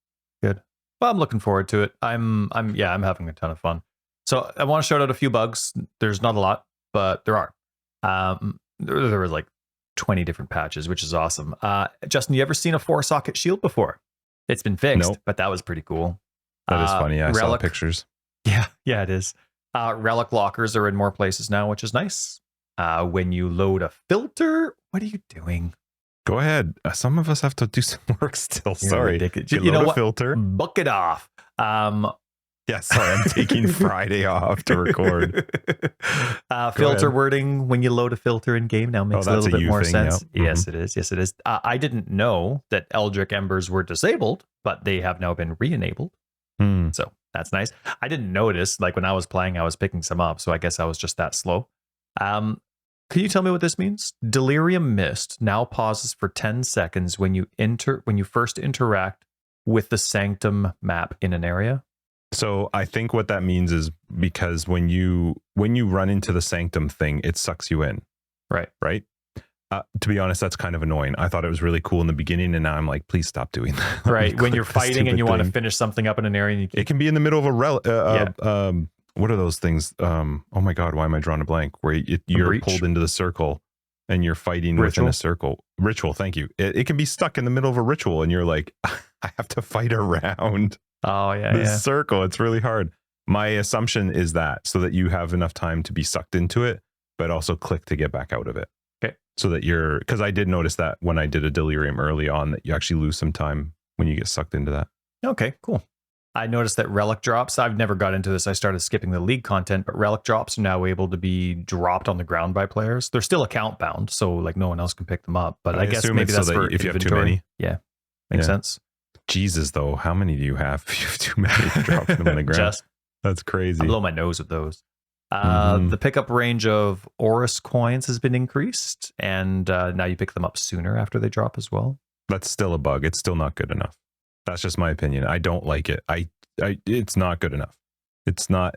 Good. Well, I'm looking forward to it. I'm having a ton of fun. So I want to shout out a few bugs. There's not a lot, but there are. There were like 20 different patches, which is awesome. Justin, you ever seen a 4-socket shield before? It's been fixed, but that was pretty cool. That is funny. I saw the pictures. Yeah, it is. Relic lockers are in more places now, which is nice. When you load a filter, what are you doing? Go ahead. Some of us have to do some work still. Sorry. You know what? Filter. Book it off. Yeah, sorry. I'm taking Friday off to record. Filter wording when you load a filter in game now makes a little bit more sense. Yep. Yes, it is. Yes, it is. I didn't know that Eldritch Embers were disabled, but they have now been re-enabled. So that's nice. I didn't notice, like when I was playing, I was picking some up. So I guess I was just that slow. Can you tell me what this means? Delirium Mist now pauses for 10 seconds when you first interact with the Sanctum map in an area. So I think what that means is because when you run into the Sanctum thing, it sucks you in. Right. To be honest, that's kind of annoying. I thought it was really cool in the beginning, and now I'm like, please stop doing that. Right. When you're fighting and you want to finish something up in an area, it can be in the middle of a what are those things? Oh my God, why am I drawing a blank? Where you're pulled into the circle and you're fighting within a circle. Ritual, thank you. It can be stuck in the middle of a ritual, and you're like, I have to fight around. Oh yeah, this circle. It's really hard. My assumption is that so that you have enough time to be sucked into it, but also click to get back out of it. Okay. so that you're, because I did notice that when I did a delirium early on, that you actually lose some time when you get sucked into that. Okay, cool. I noticed that relic drops, I've never got into this. I started skipping the league content, but relic drops are now able to be dropped on the ground by players. They're still account bound, so like no one else can pick them up. But I guess maybe that's for if you have too inventory. many. Yeah, makes sense. Jesus, though, how many do you have if you have too many to drop them on the ground? That's crazy. I blow my nose with those. The pickup range of Oris coins has been increased, and now you pick them up sooner after they drop as well. That's still a bug. It's still not good enough. That's just my opinion. I don't like it. It's not good enough.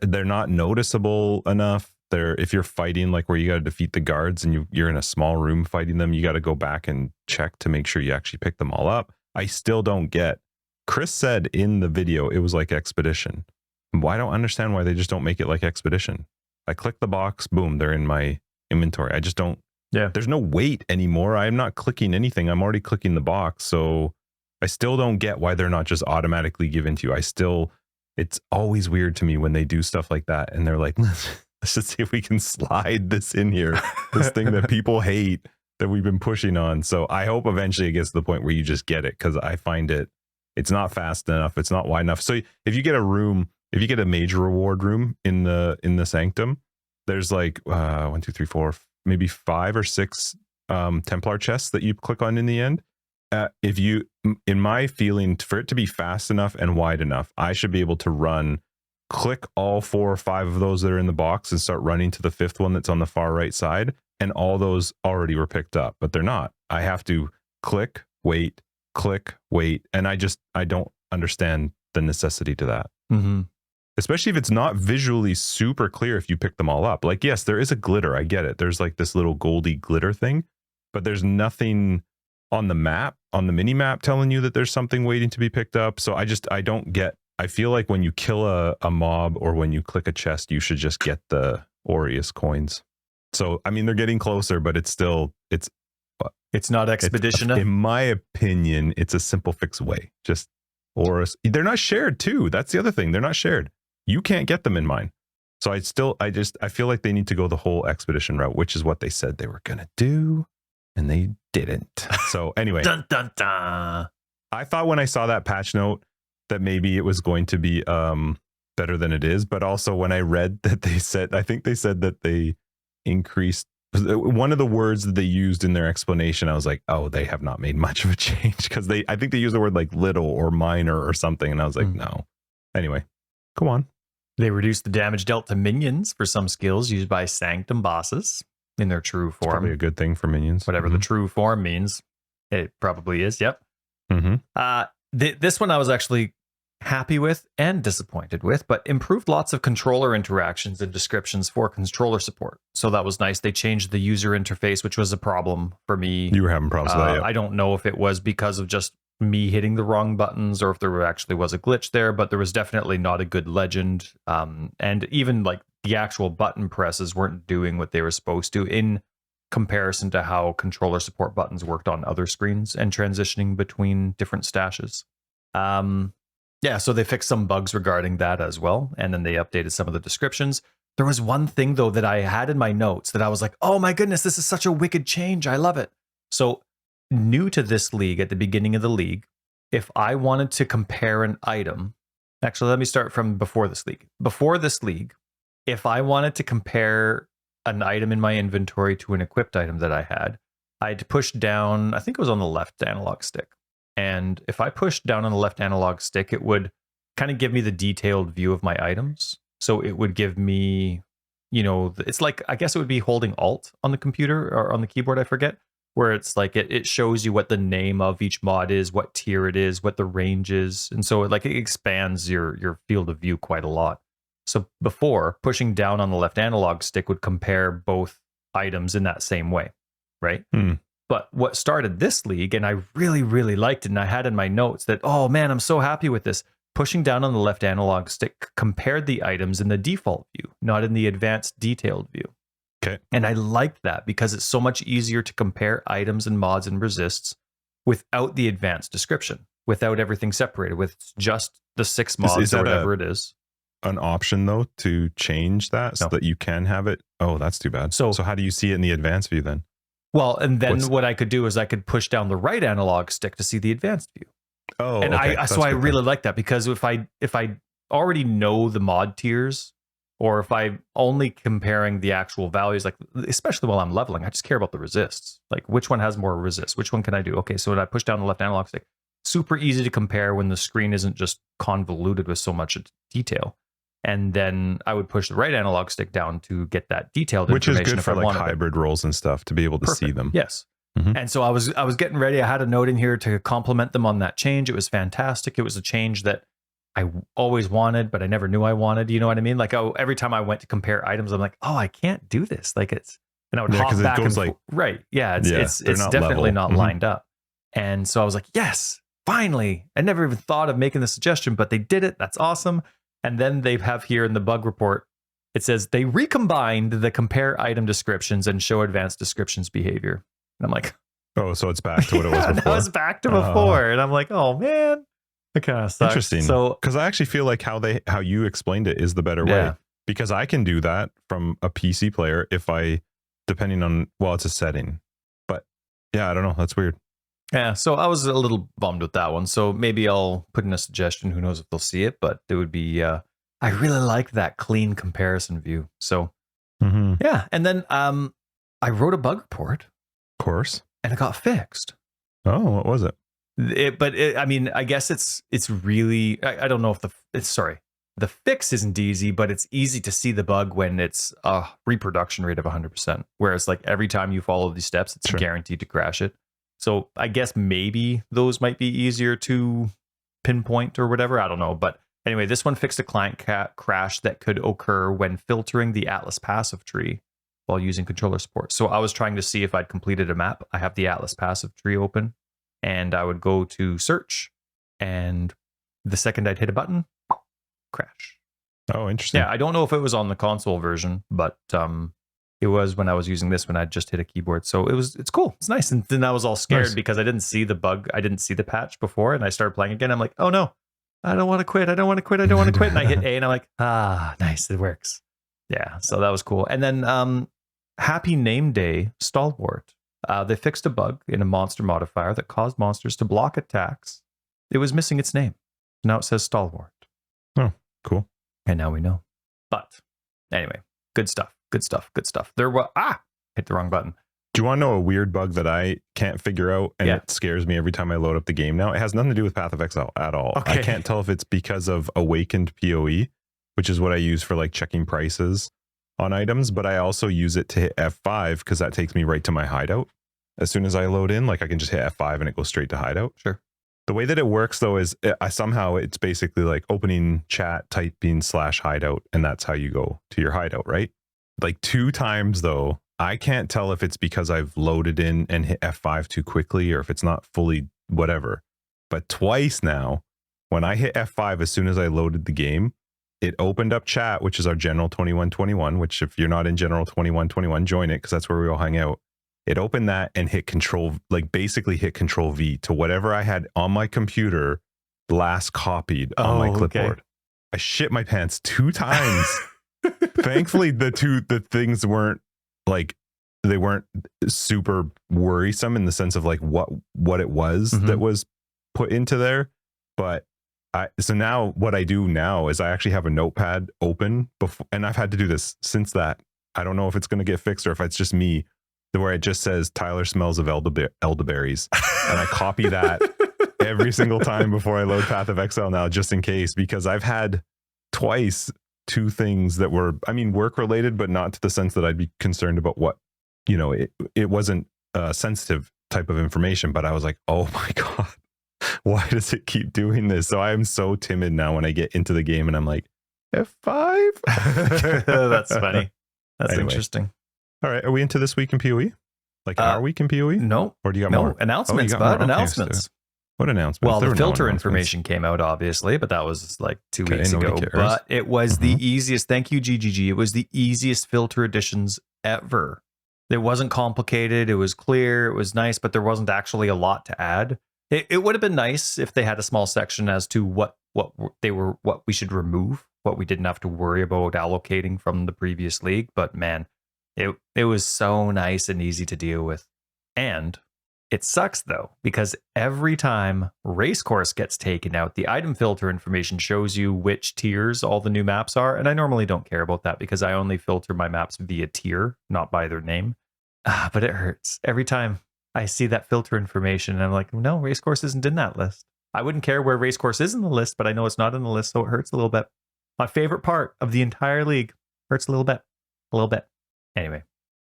They're not noticeable enough. If you're fighting like where you got to defeat the guards and you're in a small room fighting them, you got to go back and check to make sure you actually pick them all up. I still don't get. Chris said in the video it was like Expedition. I don't understand why they just don't make it like Expedition. I click the box, boom, they're in my inventory. I just don't. Yeah. There's no wait anymore. I'm not clicking anything. I'm already clicking the box. So I still don't get why they're not just automatically given to you. It's always weird to me when they do stuff like that and they're like, let's just see if we can slide this in here. This thing that people hate that we've been pushing on. So I hope eventually it gets to the point where you just get it, because I find it's not fast enough. It's not wide enough. So if you get a major reward room in the Sanctum, there's like 1, 2, 3, 4, maybe 5 or 6 Templar chests that you click on in the end. In my feeling, for it to be fast enough and wide enough, I should be able to click all 4 or 5 of those that are in the box and start running to the 5th one that's on the far right side. And all those already were picked up, but they're not. I have to click, wait. And I don't understand the necessity to that. Mm-hmm. Especially if it's not visually super clear if you pick them all up. Like, yes, there is a glitter. I get it. There's like this little goldy glitter thing, but there's nothing on the map, on the mini map, telling you that there's something waiting to be picked up. So I don't get. I feel like when you kill a mob or when you click a chest, you should just get the Aureus coins. So I mean, they're getting closer, but it's not Expedition. In my opinion, it's a simple fix way. Just Aureus. They're not shared too. That's the other thing. They're not shared. You can't get them in mine. So I feel like they need to go the whole Expedition route, which is what they said they were gonna do, and they didn't. So anyway, dun, dun, dun. I thought when I saw that patch note that maybe it was going to be better than it is, but also when I read that I think they said that they increased one of the words that they used in their explanation. I was like, oh, they have not made much of a change, because I think they used the word like little or minor or something, and I was like, no. Anyway, go on. They reduced the damage dealt to minions for some skills used by Sanctum bosses in their true form. It's probably a good thing for minions. Whatever the true form means, it probably is. Yep. Mm-hmm. This one I was actually happy with and disappointed with, but improved lots of controller interactions and descriptions for controller support. So that was nice. They changed the user interface, which was a problem for me. You were having problems with that, yeah. I don't know if it was because of just me hitting the wrong buttons or if there actually was a glitch there, but there was definitely not a good legend. And even like the actual button presses weren't doing what they were supposed to in comparison to how controller support buttons worked on other screens and transitioning between different stashes. Yeah, so they fixed some bugs regarding that as well, and then they updated some of the descriptions. There was one thing, though, that I had in my notes that I was like, oh my goodness, this is such a wicked change. I love it. So new to this league, at the beginning of the league, if I wanted to compare an item, actually, let me start from before this league. Before this league, if I wanted to compare an item in my inventory to an equipped item that I had, I'd push down, I think it was on the left analog stick. And if I pushed down on the left analog stick, it would kind of give me the detailed view of my items. So it would give me, it's like, I guess it would be holding Alt on the computer or on the keyboard, I forget, where it's like it shows you what the name of each mod is, what tier it is, what the range is. And so it expands your field of view quite a lot. So before, pushing down on the left analog stick would compare both items in that same way, right? But what started this league, and I really, really liked it, and I had in my notes that, oh man, I'm so happy with this. Pushing down on the left analog stick compared the items in the default view, not in the advanced detailed view. Okay. And I liked that because it's so much easier to compare items and mods and resists without the advanced description, without everything separated, with just the 6 mods or whatever it is. An option, though, to change that so that you can have it? Oh, that's too bad. So how do you see it in the advanced view then? Well, and then what I could do is I could push down the right analog stick to see the advanced view. Oh, and okay. I really like that, because if I already know the mod tiers, or if I'm only comparing the actual values, like especially while I'm leveling, I just care about the resists. Like which one has more resist? Which one can I do? Okay, so when I push down the left analog stick, super easy to compare when the screen isn't just convoluted with so much detail. And then I would push the right analog stick down to get that detailed which information. Which is good for like hybrid rolls and stuff to be able to see them. Yes. And so I was getting ready. I had a note in here to compliment them on that change. It was fantastic. It was a change that I always wanted, but I never knew I wanted. You know what I mean? Like, every time I went to compare items, I'm like, oh, I can't do this. Like and I would hop back and like, right. Yeah. It's definitely not lined up. And so I was like, yes, finally. I never even thought of making the suggestion, but they did it. That's awesome. And then they have here in the bug report, it says they recombined the compare item descriptions and show advanced descriptions behavior. And I'm like, oh, so it's back to what it was before. That was back to before. And I'm like, oh man, that kind of sucks. Interesting. So, because I actually feel like how you explained it is the better way, because I can do that from a PC player depending on, well, it's a setting, but yeah, I don't know. That's weird. Yeah. So I was a little bummed with that one. So maybe I'll put in a suggestion. Who knows if they'll see it, but it would be, I really like that clean comparison view. So yeah. And then I wrote a bug report. Of course. And it got fixed. Oh, what was it? I mean, I guess it's really, I don't know if the fix isn't easy, but it's easy to see the bug when it's a reproduction rate of 100%. Whereas like every time you follow these steps, it's guaranteed to crash it. So I guess maybe those might be easier to pinpoint or whatever. I don't know. But anyway, this one fixed a client crash that could occur when filtering the Atlas passive tree while using controller support. So I was trying to see if I'd completed a map. I have the Atlas passive tree open, and I would go to search, and the second I'd hit a button, crash. Oh, interesting. Yeah, I don't know if it was on the console version, but it was when I was using this when I just hit a keyboard. So it's cool. It's nice. And then I was all scared because I didn't see the bug. I didn't see the patch before, and I started playing again. I'm like, oh no, I don't want to quit. I don't want to quit. I don't want to quit. And I hit A, and I'm like, nice. It works. Yeah. So that was cool. And then Happy Name Day Stalwart. They fixed a bug in a monster modifier that caused monsters to block attacks. It was missing its name. Now it says Stalwart. Oh, cool. And now we know. But anyway, good stuff. Good stuff. Good stuff. Hit the wrong button. Do you want to know a weird bug that I can't figure out, and it scares me every time I load up the game now? It has nothing to do with Path of Exile at all. Okay. I can't tell if it's because of awakened PoE, which is what I use for like checking prices on items, but I also use it to hit F5 because that takes me right to my hideout. As soon as I load in, like I can just hit F5 and it goes straight to hideout. Sure. The way that it works though is somehow it's basically like opening chat, typing /hideout, and that's how you go to your hideout, right? Like 2 times though, I can't tell if it's because I've loaded in and hit F5 too quickly or if it's not fully whatever. But twice now, when I hit F5 as soon as I loaded the game, it opened up chat, which is our general 2121, which if you're not in general 2121, join it because that's where we all hang out. It opened that and hit basically hit control V to whatever I had on my computer last copied on my clipboard. Okay. I shit my pants 2 times. Thankfully, the things weren't like, they weren't super worrisome in the sense of like what it was that was put into there. But so now what I do now is I actually have a notepad open before, and I've had to do this since that. I don't know if it's going to get fixed or if it's just me, where it just says Tyler smells of elderberries, and I copy that every single time before I load Path of Exile now, just in case, because I've had twice 2 things that were, I mean, work related, but not to the sense that I'd be concerned about what, you know, it wasn't sensitive type of information, but I was like, oh my God, why does it keep doing this? So I am so timid now when I get into the game and I'm like, F5? That's funny. That's interesting. All right. Are we into this week in PoE? Like our week in PoE? No. Or do you got more? Announcements, bud. Okay, announcements. What announcements? Well, the filter information came out, obviously, but that was like 2 weeks ago. But it was the easiest. Thank you, GGG. It was the easiest filter additions ever. It wasn't complicated. It was clear. It was nice, but there wasn't actually a lot to add. It would have been nice if they had a small section as to what we should remove, what we didn't have to worry about allocating from the previous league. But man, it was so nice and easy to deal with. And it sucks though, because every time Racecourse gets taken out, the item filter information shows you which tiers all the new maps are. And I normally don't care about that because I only filter my maps via tier, not by their name. But it hurts every time I see that filter information. And I'm like, no, Racecourse isn't in that list. I wouldn't care where Racecourse is in the list, but I know it's not in the list, so it hurts a little bit. My favorite part of the entire league hurts a little bit. Anyway,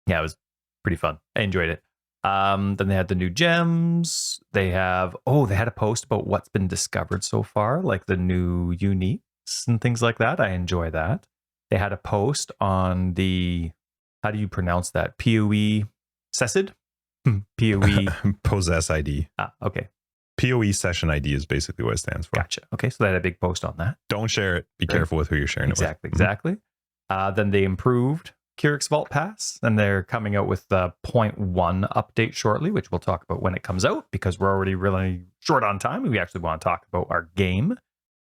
yeah, it was pretty fun. I enjoyed it. Then they had the new gems. They had a post about what's been discovered so far, like the new uniques and things like that. I enjoy that. They had a post on the, how do you pronounce that? PoE Cessid? PoE Possess ID. Okay. PoE session ID is basically what it stands for. Gotcha. Okay, so they had a big post on that. Don't share it. Be careful with who you're sharing it with. Exactly. Then they improved Kyric's Vault Pass, and they're coming out with the 0.1 update shortly, which we'll talk about when it comes out because we're already really short on time and we actually want to talk about our game.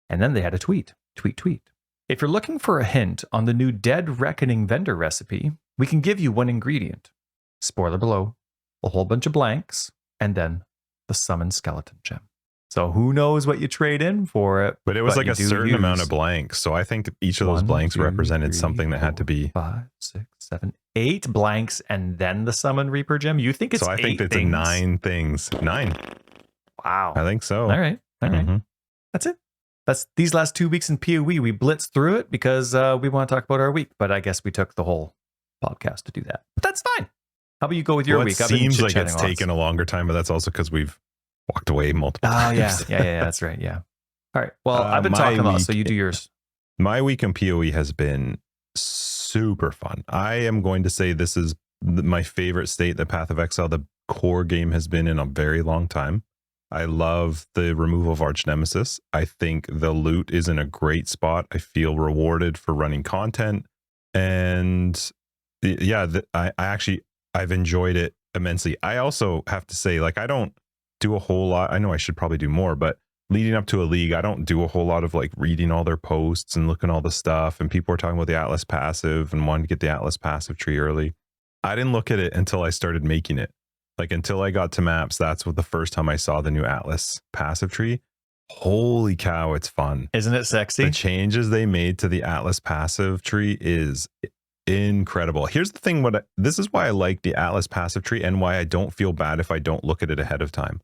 And then they had a tweet. If you're looking for a hint on the new Dead Reckoning vendor recipe, we can give you one ingredient. Spoiler below, a whole bunch of blanks, and then the Summon Skeleton Gem. So who knows what you trade in for it. But it was like a certain amount of blanks. So I think each of those blanks represented something that had to be 5, 6, 7, 8 blanks and then the Summon Reaper Gem. You think it's so I think it's 9 things. 9. Wow. I think so. All right. That's it. That's these last 2 weeks in PoE. We blitzed through it because we want to talk about our week. But I guess we took the whole podcast to do that. But that's fine. How about you go with your week? It seems like it's taken a longer time, but that's also because we've walked away multiple times. Yeah, that's right. Yeah. All right. Well, I've been talking a lot, so you do yours. My week in PoE has been super fun. I am going to say this is my favorite state that Path of Exile, the core game, has been in a very long time. I love the removal of Arch Nemesis. I think the loot is in a great spot. I feel rewarded for running content. And yeah, I've enjoyed it immensely. I also have to say, like, I don't do a whole lot. I know I should probably do more, but leading up to a league, I don't do a whole lot of like reading all their posts and looking all the stuff. And people are talking about the Atlas passive and wanting to get the Atlas passive tree early. I didn't look at it until I started making it. Like until I got to maps, that's what the first time I saw the new Atlas passive tree. Holy cow, it's fun. Isn't it sexy? The changes they made to the Atlas passive tree is incredible. Here's the thing, this is why I like the Atlas passive tree and why I don't feel bad if I don't look at it ahead of time.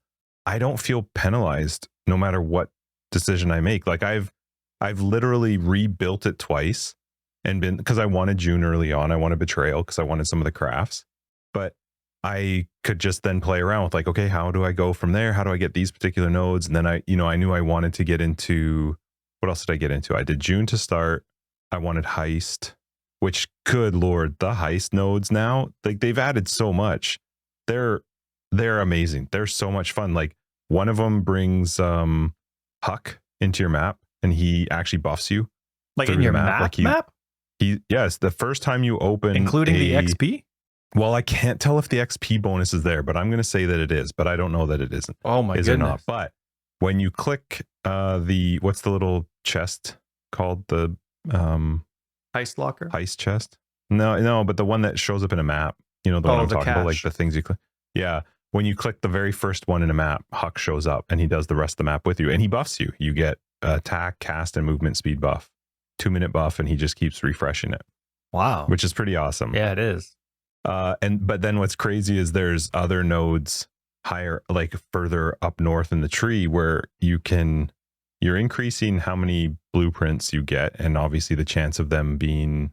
I don't feel penalized no matter what decision I make. Like I've literally rebuilt it twice and been, because I wanted June early on. I wanted Betrayal because I wanted some of the crafts, but I could just then play around with like, okay, how do I go from there? How do I get these particular nodes? And then I knew I wanted to get into, what else did I get into? I did June to start. I wanted Heist, which, good Lord, the Heist nodes now, like they've added so much. They're amazing. They're so much fun. Like one of them brings Huck into your map and he actually buffs you. Like in your map? Yes, the first time you open, including the XP? Well, I can't tell if the XP bonus is there, but I'm going to say that it is, but I don't know that it isn't. Oh my goodness. Or not. But when you click what's the little chest called? The Heist locker? Heist chest? No, but the one that shows up in a map. You know, the one I'm talking about, like the things you click. Yeah. When you click the very first one in a map, Huck shows up and he does the rest of the map with you and he buffs you. You get attack, cast, and movement speed buff, 2-minute buff, and he just keeps refreshing it. Wow. Which is pretty awesome. Yeah, it is. But then what's crazy is there's other nodes higher, like further up north in the tree where you're increasing how many blueprints you get and obviously the chance of them being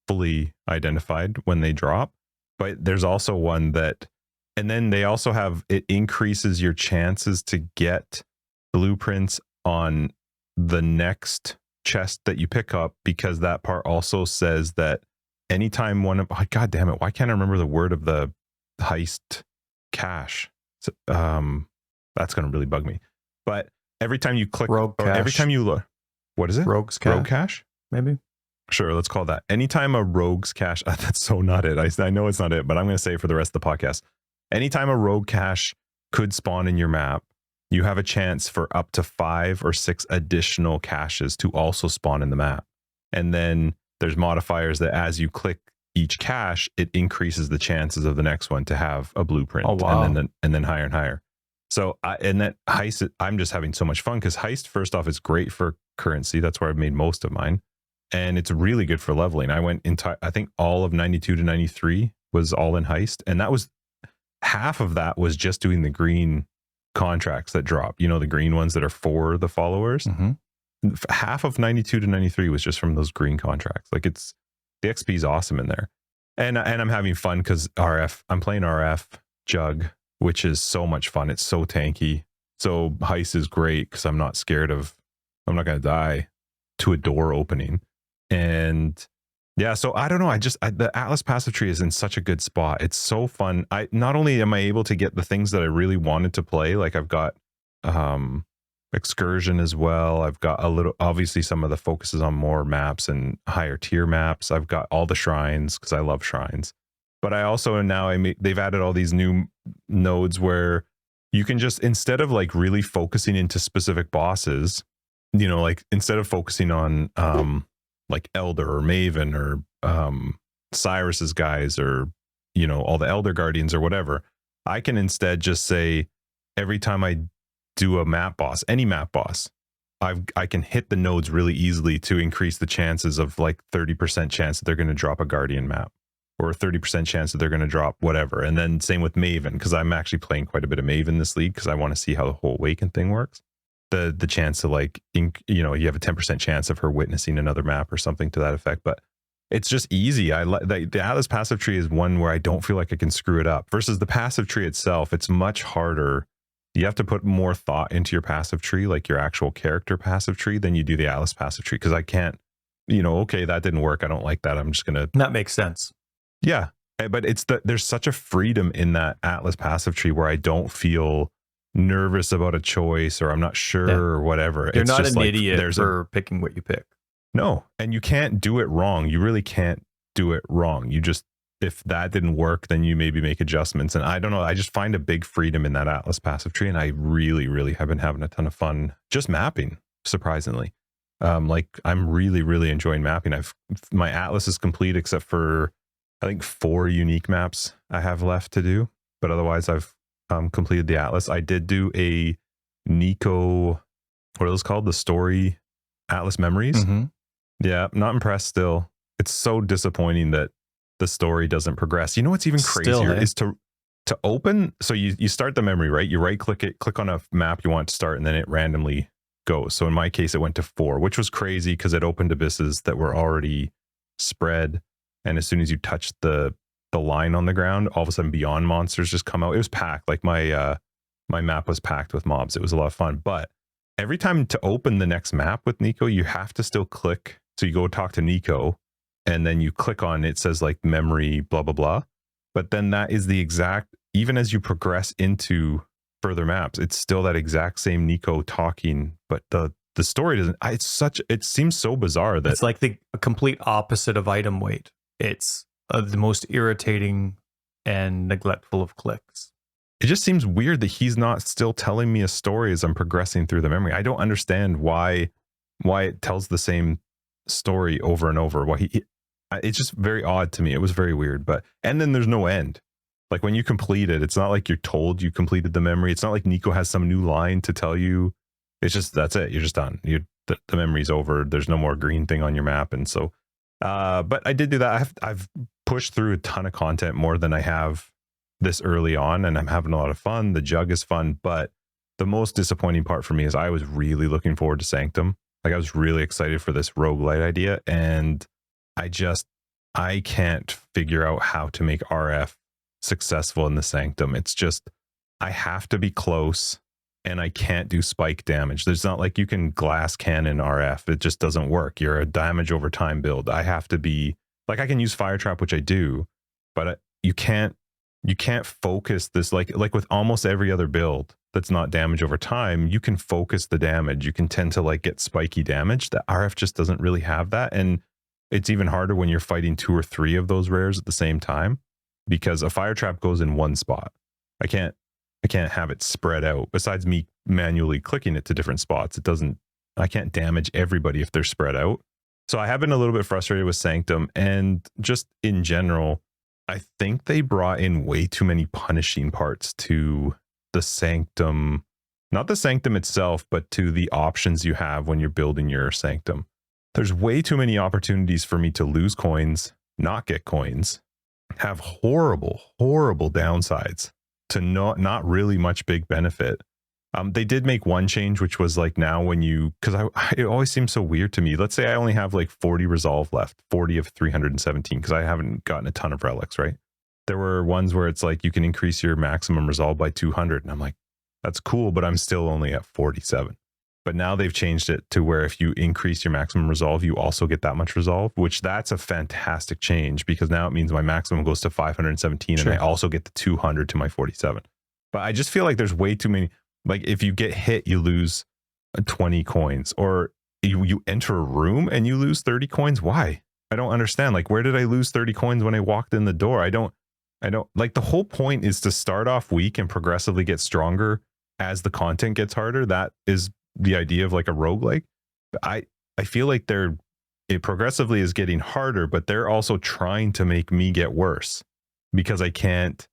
fully identified when they drop. But there's also one that, and then they also have, it increases your chances to get blueprints on the next chest that you pick up, because that part also says that anytime God damn it, why can't I remember the word of the heist cache? So, that's going to really bug me. But every time you click, every time you look, what is it? Rogue's cache? Rogue cache? Maybe. Sure, let's call that. Anytime a rogue's cache, that's so not it. I know it's not it, but I'm going to say it for the rest of the podcast. Anytime a rogue cache could spawn in your map, you have a chance for up to 5 or 6 additional caches to also spawn in the map. And then there's modifiers that as you click each cache, it increases the chances of the next one to have a blueprint. Oh, wow. And then higher and higher. So and that heist, I'm just having so much fun because heist, first off, is great for currency. That's where I've made most of mine. And it's really good for leveling. I went into, I think all of 92 to 93 was all in heist. And that was half of that was just doing the green contracts that drop, you know, the green ones that are for the followers. Mm-hmm. Half of 92 to 93 was just from those green contracts. Like the XP is awesome in there. And I'm having fun because I'm playing RF Jug, which is so much fun. It's so tanky. So heist is great because I'm not scared of, I'm not going to die to a door opening. And yeah, so I don't know. The Atlas passive tree is in such a good spot. It's so fun. Not only am I able to get the things that I really wanted to play, like I've got excursion as well. I've got obviously some of the focuses on more maps and higher tier maps. I've got all the shrines because I love shrines. But I also they've added all these new nodes where you can just, instead of like really focusing into specific bosses, you know, like instead of focusing on like Elder or Maven or Cyrus's guys or, you know, all the Elder Guardians or whatever, I can instead just say every time I do a map boss, any map boss, I can hit the nodes really easily to increase the chances of like 30% chance that they're going to drop a Guardian map or 30% chance that they're going to drop whatever. And then same with Maven, because I'm actually playing quite a bit of Maven this league because I want to see how the whole Awaken thing works. The chance to like, you know, you have a 10% chance of her witnessing another map or something to that effect. But it's just easy. I like the Atlas passive tree is one where I don't feel like I can screw it up versus the passive tree itself. It's much harder. You have to put more thought into your passive tree, like your actual character passive tree, than you do the Atlas passive tree. Because I can't, you know, okay, that didn't work. I don't like that. I'm just going to. That makes sense. Yeah. But there's such a freedom in that Atlas passive tree where I don't feel nervous about a choice or I'm not sure or whatever. You're it's not just an like, idiot for picking what you pick. No. And you can't do it wrong. You really can't do it wrong. You just, if that didn't work, then you maybe make adjustments. And I don't know. I just find a big freedom in that Atlas passive tree. And I really, really have been having a ton of fun just mapping, surprisingly. Like I'm really, really enjoying mapping. My Atlas is complete except for, I think 4 unique maps I have left to do. But otherwise I've completed the Atlas. I did do a Nico, what are those called? The story Atlas memories. Mm-hmm. Yeah, not impressed still. It's so disappointing that the story doesn't progress. You know what's even crazier is to open. So you start the memory, right? You right click it, click on a map you want to start, and then it randomly goes. So in my case, it went to 4, which was crazy because it opened abysses that were already spread. And as soon as you touch the line on the ground, all of a sudden beyond monsters just come out. It was packed. Like my map was packed with mobs. It was a lot of fun. But every time to open the next map with Nico, you have to still click. So you go talk to Nico and then you click on it says like memory, blah, blah, blah. But then that is the exact, even as you progress into further maps, it's still that exact same Nico talking, but the story doesn't, it seems so bizarre that it's like the complete opposite of item weight. It's the most irritating and neglectful of clicks. It just seems weird that he's not still telling me a story as I'm progressing through the memory. I don't understand why it tells the same story over and over. Why it's just very odd to me. It was very weird. And then there's no end. Like when you complete it, it's not like you're told you completed the memory. It's not like Nico has some new line to tell you. It's just, that's it. You're just done. The memory's over. There's no more green thing on your map. And so, but I did do that. I've pushed through a ton of content more than I have this early on, and I'm having a lot of fun. The jug is fun, but the most disappointing part for me is I was really looking forward to Sanctum. Like I was really excited for this roguelite idea, and I can't figure out how to make RF successful in the Sanctum. It's just, I have to be close and I can't do spike damage. There's not like you can glass cannon RF. It just doesn't work. You're a damage over time build. I have to be like, I can use fire trap, which I do, but you can't focus this like with almost every other build that's not damage over time. You can focus the damage. You can tend to like get spiky damage. The RF just doesn't really have that. And it's even harder when you're fighting 2 or 3 of those rares at the same time, because a fire trap goes in one spot. I can't have it spread out. Besides me manually clicking it to different spots, I can't damage everybody if they're spread out. So I have been a little bit frustrated with Sanctum, and just in general, I think they brought in way too many punishing parts to the Sanctum, not the Sanctum itself, but to the options you have when you're building your Sanctum. There's way too many opportunities for me to lose coins, not get coins, have horrible, horrible downsides to not really much big benefit. They did make one change, which was like now when you, because it always seems so weird to me. Let's say I only have like 40 resolve left, 40 of 317, because I haven't gotten a ton of relics, right? There were ones where it's like you can increase your maximum resolve by 200. And I'm like, that's cool, but I'm still only at 47. But now they've changed it to where if you increase your maximum resolve, you also get that much resolve, which that's a fantastic change, because now it means my maximum goes to 517 Sure. and I also get the 200 to my 47. But I just feel like there's way too many. Like if you get hit, you lose 20 coins, or you enter a room and you lose 30 coins. Why? I don't understand. Like, where did I lose 30 coins when I walked in the door? I don't like, the whole point is to start off weak and progressively get stronger as the content gets harder. That is the idea of like a roguelike. I feel like it progressively is getting harder, but they're also trying to make me get worse because I can't.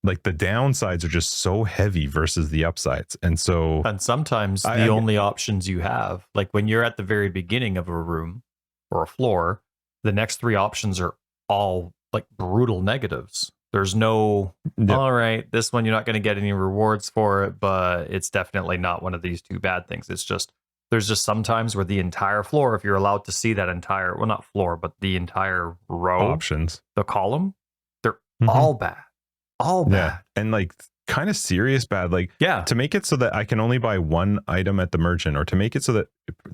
Like the downsides are just so heavy versus the upsides. And so, and sometimes the only options you have, like when you're at the very beginning of a room or a floor, the next three options are all like brutal negatives. There's no, all right, this one you're not going to get any rewards for it, but it's definitely not one of these two bad things. It's just, there's just sometimes where the entire floor, if you're allowed to see that entire, well, not floor, but the entire row options, the column, they're all bad. All bad. Yeah. And like kind of serious bad. Like, yeah, to make it so that I can only buy one item at the merchant, or to make it so that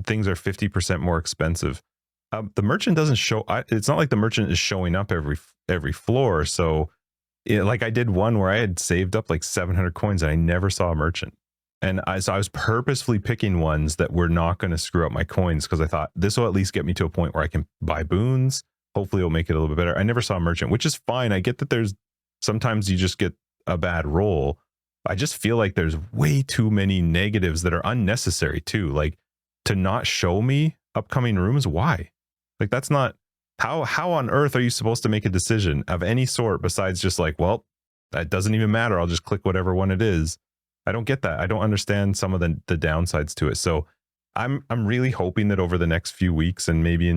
things are 50% more expensive. The merchant doesn't show. It's not like the merchant is showing up every floor. So like I did one where I had saved up like 700 coins and I never saw a merchant. And I was purposefully picking ones that were not going to screw up my coins, because I thought this will at least get me to a point where I can buy boons. Hopefully it'll make it a little bit better. I never saw a merchant, which is fine. I get that there's sometimes you just get a bad roll. I just feel like there's way too many negatives that are unnecessary too. Like, to not show me upcoming rooms. Why? Like, that's not how on earth are you supposed to make a decision of any sort besides just like, well, that doesn't even matter. I'll just click whatever one it is. I don't get that. I don't understand some of the downsides to it. So I'm really hoping that over the next few weeks and maybe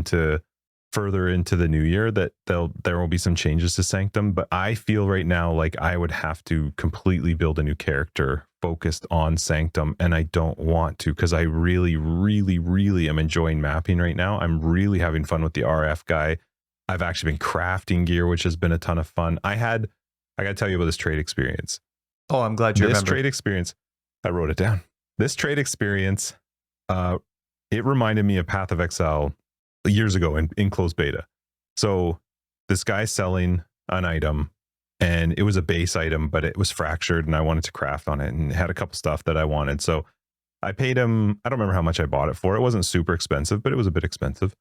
further into the new year that there will be some changes to Sanctum. But I feel right now like I would have to completely build a new character focused on Sanctum, and I don't want to, because I really, really, really am enjoying mapping right now. I'm really having fun with the RF guy. I've actually been crafting gear, which has been a ton of fun. I got to tell you about this trade experience. Oh, I'm glad you remember. This trade experience, I wrote it down. This trade experience, it reminded me of Path of Exile years ago in closed beta. So this guy's selling an item, and it was a base item, but it was fractured, and I wanted to craft on it, and it had a couple stuff that I wanted. So I paid him, I don't remember how much I bought it for. It wasn't super expensive, but it was a bit expensive.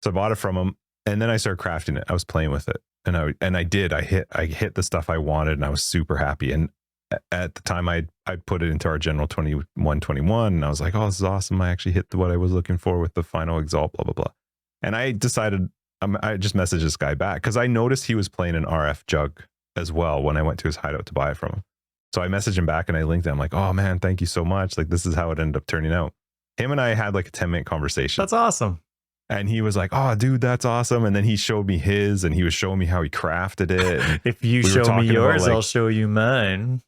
So I bought it from him, and then I started crafting it. I was playing with it, and I hit the stuff I wanted, and I was super happy. And at the time I'd put it into our general 2121, and I was like, oh, this is awesome. I actually hit what I was looking for with the final Exalt, blah, blah, blah. And I decided, I just messaged this guy back because I noticed he was playing an RF jug as well when I went to his hideout to buy it from him. So I messaged him back and I linked him like, oh man, thank you so much. Like, this is how it ended up turning out. Him and I had like a 10-minute conversation. That's awesome. And he was like, oh dude, that's awesome. And then he showed me his, and he was showing me how he crafted it. And if you show me yours, about, like, I'll show you mine.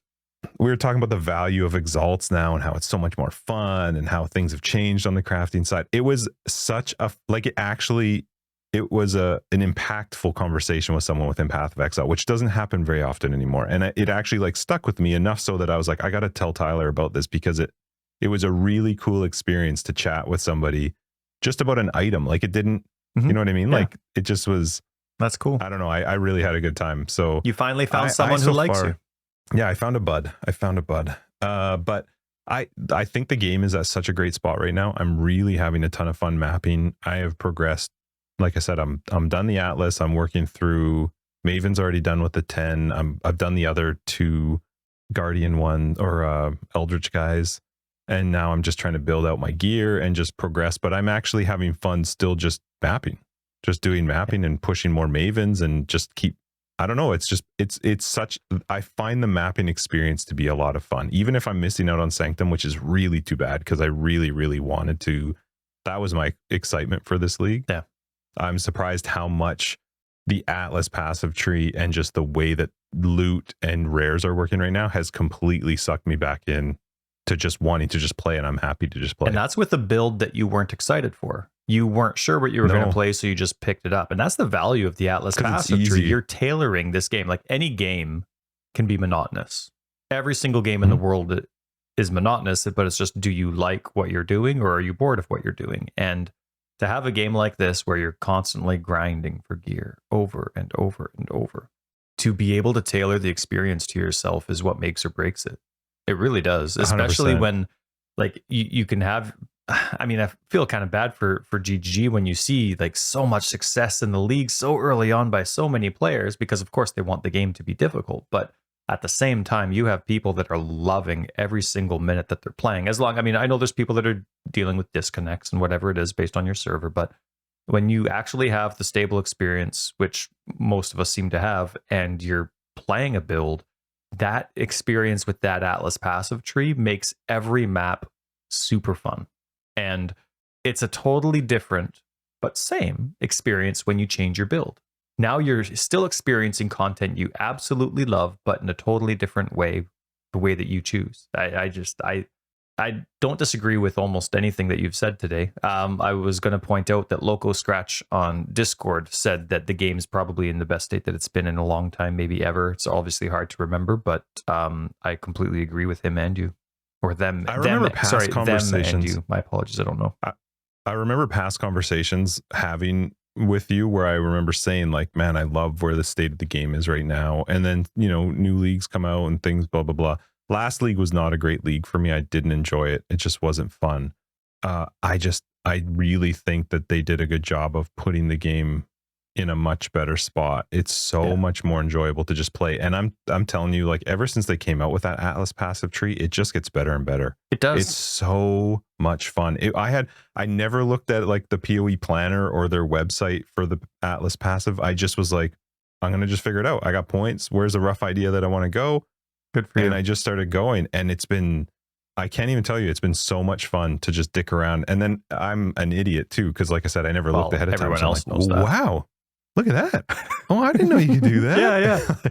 We were talking about the value of Exalts now and how it's so much more fun and how things have changed on the crafting side. It was such a, like, it was an impactful conversation with someone within Path of Exile, which doesn't happen very often anymore. And it actually like stuck with me enough so that I was like, I got to tell Tyler about this, because it was a really cool experience to chat with somebody just about an item. Like, it didn't, you know what I mean? Yeah. Like, it just was, that's cool. I don't know. I really had a good time. So you finally found someone who likes you. Yeah, I found a bud. But I think the game is at such a great spot right now. I'm really having a ton of fun mapping. I have progressed. Like I said, I'm done the Atlas. I'm working through, Maven's already done with the 10. I've done the other 2 Guardian one or Eldritch guys. And now I'm just trying to build out my gear and just progress. But I'm actually having fun still just mapping, just doing mapping and pushing more mavens and just keep, I don't know. It's just, it's such, I find the mapping experience to be a lot of fun, even if I'm missing out on Sanctum, which is really too bad because I really, really wanted to. That was my excitement for this league. Yeah. I'm surprised how much the Atlas passive tree and just the way that loot and rares are working right now has completely sucked me back in to just wanting to just play, and I'm happy to just play. And that's with a build that you weren't excited for. You weren't sure what you were going to play, so you just picked it up. And that's the value of the Atlas passive tree. You're tailoring this game. Like any game can be monotonous. Every single game in the world is monotonous, but it's just, do you like what you're doing or are you bored of what you're doing? And to have a game like this where you're constantly grinding for gear over and over and over, to be able to tailor the experience to yourself is what makes or breaks it. It really does, especially 100%. when like you can have, I mean, I feel kind of bad for GG when you see like so much success in the league so early on by so many players, because of course they want the game to be difficult. But at the same time, you have people that are loving every single minute that they're playing. I mean, I know there's people that are dealing with disconnects and whatever it is based on your server, but when you actually have the stable experience, which most of us seem to have, and you're playing a build, that experience with that Atlas passive tree makes every map super fun. And it's a totally different but same experience when you change your build. Now you're still experiencing content you absolutely love, but in a totally different way, the way that you choose. I don't disagree with almost anything that you've said today. I was going to point out that Loco Scratch on Discord said that the game's probably in the best state that it's been in a long time, maybe ever. It's obviously hard to remember, but I completely agree with him and you. Or them. I remember past conversations. Them and you. My apologies, I don't know. I remember past conversations having with you where I remember saying like, man, I love where the state of the game is right now. And then, new leagues come out and things, blah, blah, blah. Last league was not a great league for me. I didn't enjoy it. It just wasn't fun. I really think that they did a good job of putting the game in a much better spot. It's so much more enjoyable to just play. And I'm telling you, like, ever since they came out with that Atlas passive tree, it just gets better and better. It does. It's so much fun. I never looked at like the PoE planner or their website for the Atlas passive. I just was like, I'm going to just figure it out. I got points. Where's a rough idea that I want to go? Good for you. And I just started going, and I can't even tell you, it's been so much fun to just dick around. And then I'm an idiot too, because like I said, I never looked ahead of time. Everyone else knows that. Wow, look at that. Oh, I didn't know you could do that. Yeah.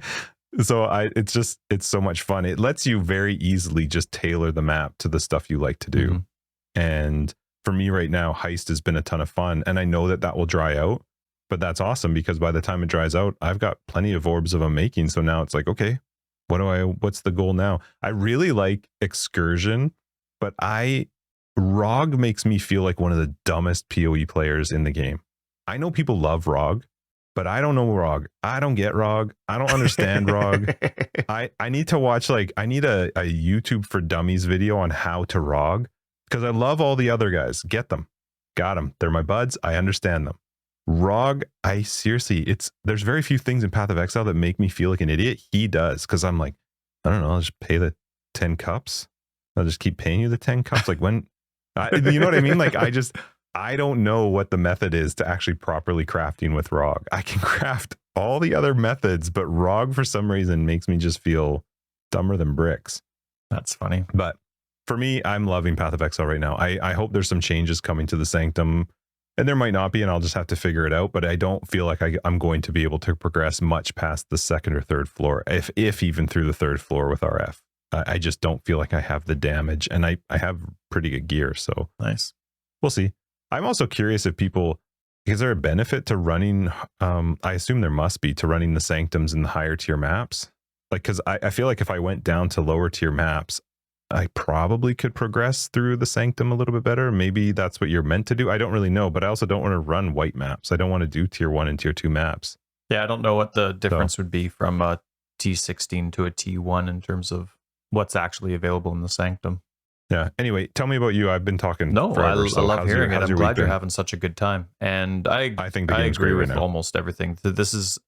So it's so much fun. It lets you very easily just tailor the map to the stuff you like to do. Mm-hmm. And for me right now, Heist has been a ton of fun. And I know that will dry out, but that's awesome because by the time it dries out, I've got plenty of orbs of a making. So now it's like, okay, what's the goal now? I really like Excursion, but ROG makes me feel like one of the dumbest PoE players in the game. I know people love ROG, but I don't know ROG. I don't get ROG. I don't understand ROG. I need to watch, I need a YouTube for Dummies video on how to ROG, because I love all the other guys. Get them. Got them. They're my buds. I understand them. ROG, there's very few things in Path of Exile that make me feel like an idiot. He does, because I'm like, I don't know, I'll just pay the 10 cups. I'll just keep paying you the 10 cups. Like when, you know what I mean? Like I don't know what the method is to actually properly crafting with ROG. I can craft all the other methods, but ROG for some reason makes me just feel dumber than bricks. That's funny. But for me, I'm loving Path of Exile right now. I hope there's some changes coming to the Sanctum. And there might not be, and I'll just have to figure it out. But I don't feel like I'm going to be able to progress much past the second or third floor, if even through the third floor with RF. I just don't feel like I have the damage, and I have pretty good gear. So nice. We'll see. I'm also curious if is there a benefit to running? I assume there must be, to running the Sanctums in the higher tier maps. Like, because I feel like if I went down to lower tier maps, I probably could progress through the Sanctum a little bit better. Maybe that's what you're meant to do. I don't really know, but I also don't want to run white maps. I don't want to do tier 1 and tier 2 maps. Yeah, I don't know what the difference would be from a T16 to a T1 in terms of what's actually available in the Sanctum. Yeah. Anyway, tell me about you. I've been talking. No, forever, I love hearing it. I'm glad you're been? having such a good time. And I think the game's agree great with right now. almost everything. This is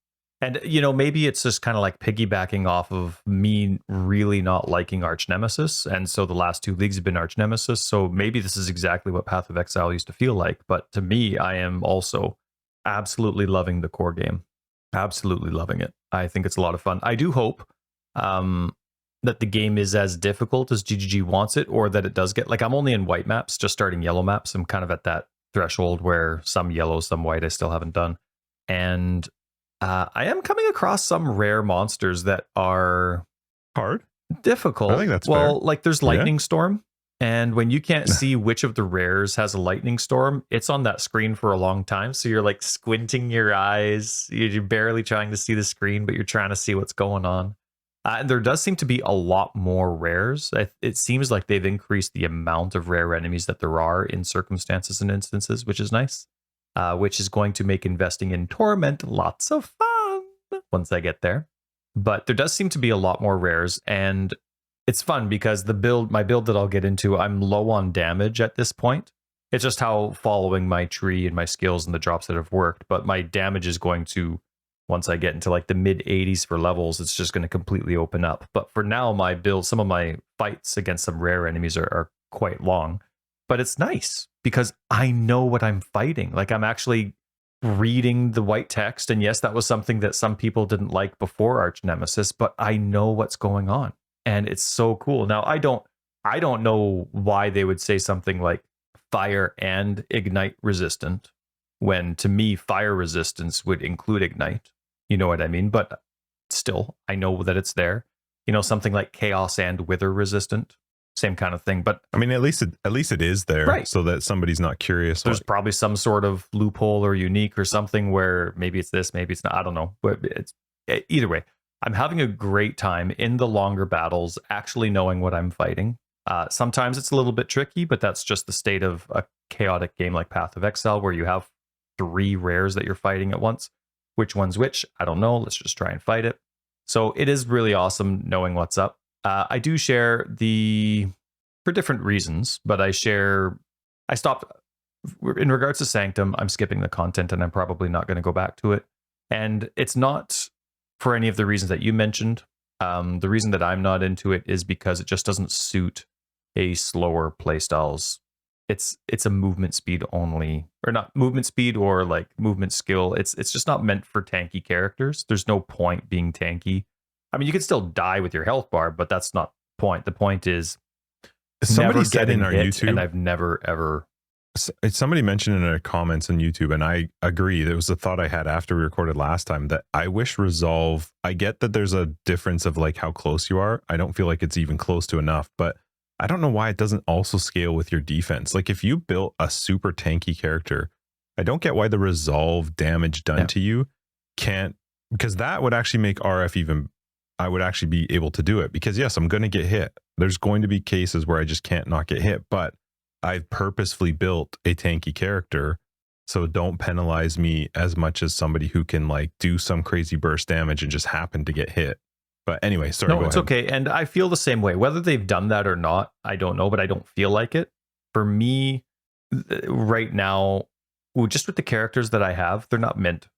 And, maybe it's just kind of like piggybacking off of me really not liking Arch Nemesis. And so the last two leagues have been Arch Nemesis. So maybe this is exactly what Path of Exile used to feel like. But to me, I am also absolutely loving the core game. Absolutely loving it. I think it's a lot of fun. I do hope that the game is as difficult as GGG wants it, or that it does get, like, I'm only in white maps, just starting yellow maps. I'm kind of at that threshold where some yellow, some white I still haven't done. And I am coming across some rare monsters that are hard, difficult. I think that's well, fair. like there's lightning storm, and when you can't see which of the rares has a lightning storm, it's on that screen for a long time. So you're like squinting your eyes. You're barely trying to see the screen, but you're trying to see what's going on. And there does seem to be a lot more rares. It seems like they've increased the amount of rare enemies that there are in circumstances and instances, which is nice. Which is going to make investing in Torment lots of fun once I get there. But there does seem to be a lot more rares, and it's fun because my build that I'll get into, I'm low on damage at this point. It's just how following my tree and my skills and the drops that have worked, but my damage is going to, once I get into like the mid 80s for levels, it's just going to completely open up. But for now, my build, some of my fights against some rare enemies are quite long. But it's nice because I know what I'm fighting. Like, I'm actually reading the white text. And yes, that was something that some people didn't like before Arch Nemesis, but I know what's going on. And it's so cool. Now, I don't know why they would say something like fire and ignite resistant, when to me, fire resistance would include ignite. You know what I mean? But still, I know that it's there. Something like chaos and wither resistant. Same kind of thing, but I mean, at least it is there, right, so that somebody's not curious. There's probably some sort of loophole or unique or something where maybe it's this, maybe it's not. I don't know, but it's either way. I'm having a great time in the longer battles, actually knowing what I'm fighting. Sometimes it's a little bit tricky, but that's just the state of a chaotic game like Path of Exile, where you have 3 rares that you're fighting at once. Which one's which? I don't know. Let's just try and fight it. So it is really awesome knowing what's up. I do share for different reasons, but I stopped, in regards to Sanctum, I'm skipping the content and I'm probably not going to go back to it. And it's not for any of the reasons that you mentioned. The reason that I'm not into it is because it just doesn't suit a slower playstyles. It's a movement speed only, or not movement speed or like movement skill. It's just not meant for tanky characters. There's no point being tanky. I mean, you can still die with your health bar, but that's not the point. The point is somebody said in our YouTube, and I've never ever. Somebody mentioned in our comments on YouTube, and I agree. There was a thought I had after we recorded last time that I wish Resolve. I get that there's a difference of like how close you are. I don't feel like it's even close to enough, but I don't know why it doesn't also scale with your defense. Like, if you built a super tanky character, I don't get why the Resolve damage done to you can't, because that would actually make RF even. I would actually be able to do it, because yes, I'm going to get hit. There's going to be cases where I just can't not get hit, but I've purposefully built a tanky character, so don't penalize me as much as somebody who can like do some crazy burst damage and just happen to get hit. But anyway, sorry. No, it's okay. And I feel the same way. Whether they've done that or not, I don't know, but I don't feel like it. For me, right now, just with the characters that I have, they're not meant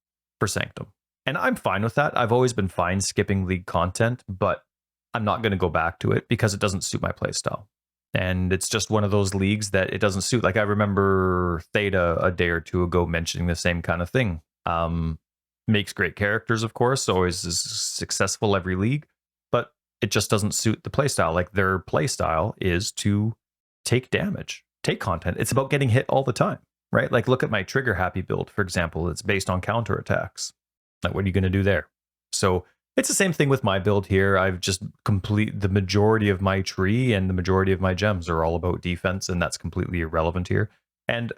for Sanctum. And I'm fine with that. I've always been fine skipping league content, but I'm not going to go back to it because it doesn't suit my playstyle. And it's just one of those leagues that it doesn't suit. Like, I remember Theta a day or two ago mentioning the same kind of thing. Makes great characters, of course, always is successful every league, but it just doesn't suit the playstyle. Like, their playstyle is to take damage, take content. It's about getting hit all the time, right? Like, look at my trigger happy build, for example. It's based on counterattacks. Like, what are you going to do there? So it's the same thing with my build here. I've just the majority of my tree and the majority of my gems are all about defense, and that's completely irrelevant here. And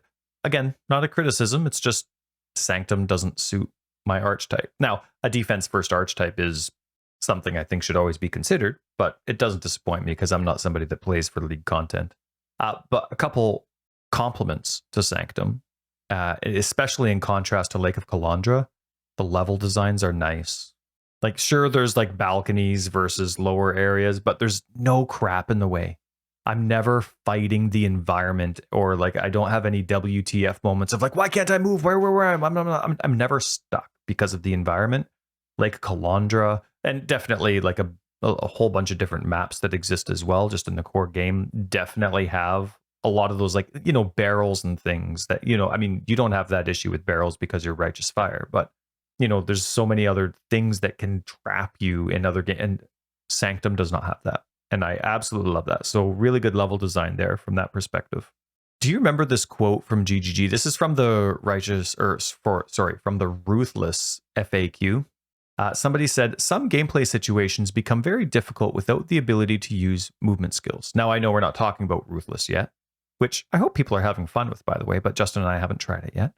again, not a criticism. It's just Sanctum doesn't suit my archetype. Now, a defense first archetype is something I think should always be considered, but it doesn't disappoint me because I'm not somebody that plays for league content. But a couple compliments to Sanctum, especially in contrast to Lake of Calandra. The level designs are nice. Like, sure, there's like balconies versus lower areas, but there's no crap in the way. I'm never fighting the environment, or like I don't have any WTF moments of like, why can't I move? Where am I? I'm never stuck because of the environment. Lake Calandra, and definitely like a whole bunch of different maps that exist as well, just in the core game, definitely have a lot of those, like, barrels and things that, I mean, you don't have that issue with barrels because you're righteous fire, but there's so many other things that can trap you in other games, and Sanctum does not have that. And I absolutely love that. So really good level design there from that perspective. Do you remember this quote from GGG? This is from the from the Ruthless FAQ. Somebody said, some gameplay situations become very difficult without the ability to use movement skills. Now, I know we're not talking about Ruthless yet, which I hope people are having fun with, by the way, but Justin and I haven't tried it yet.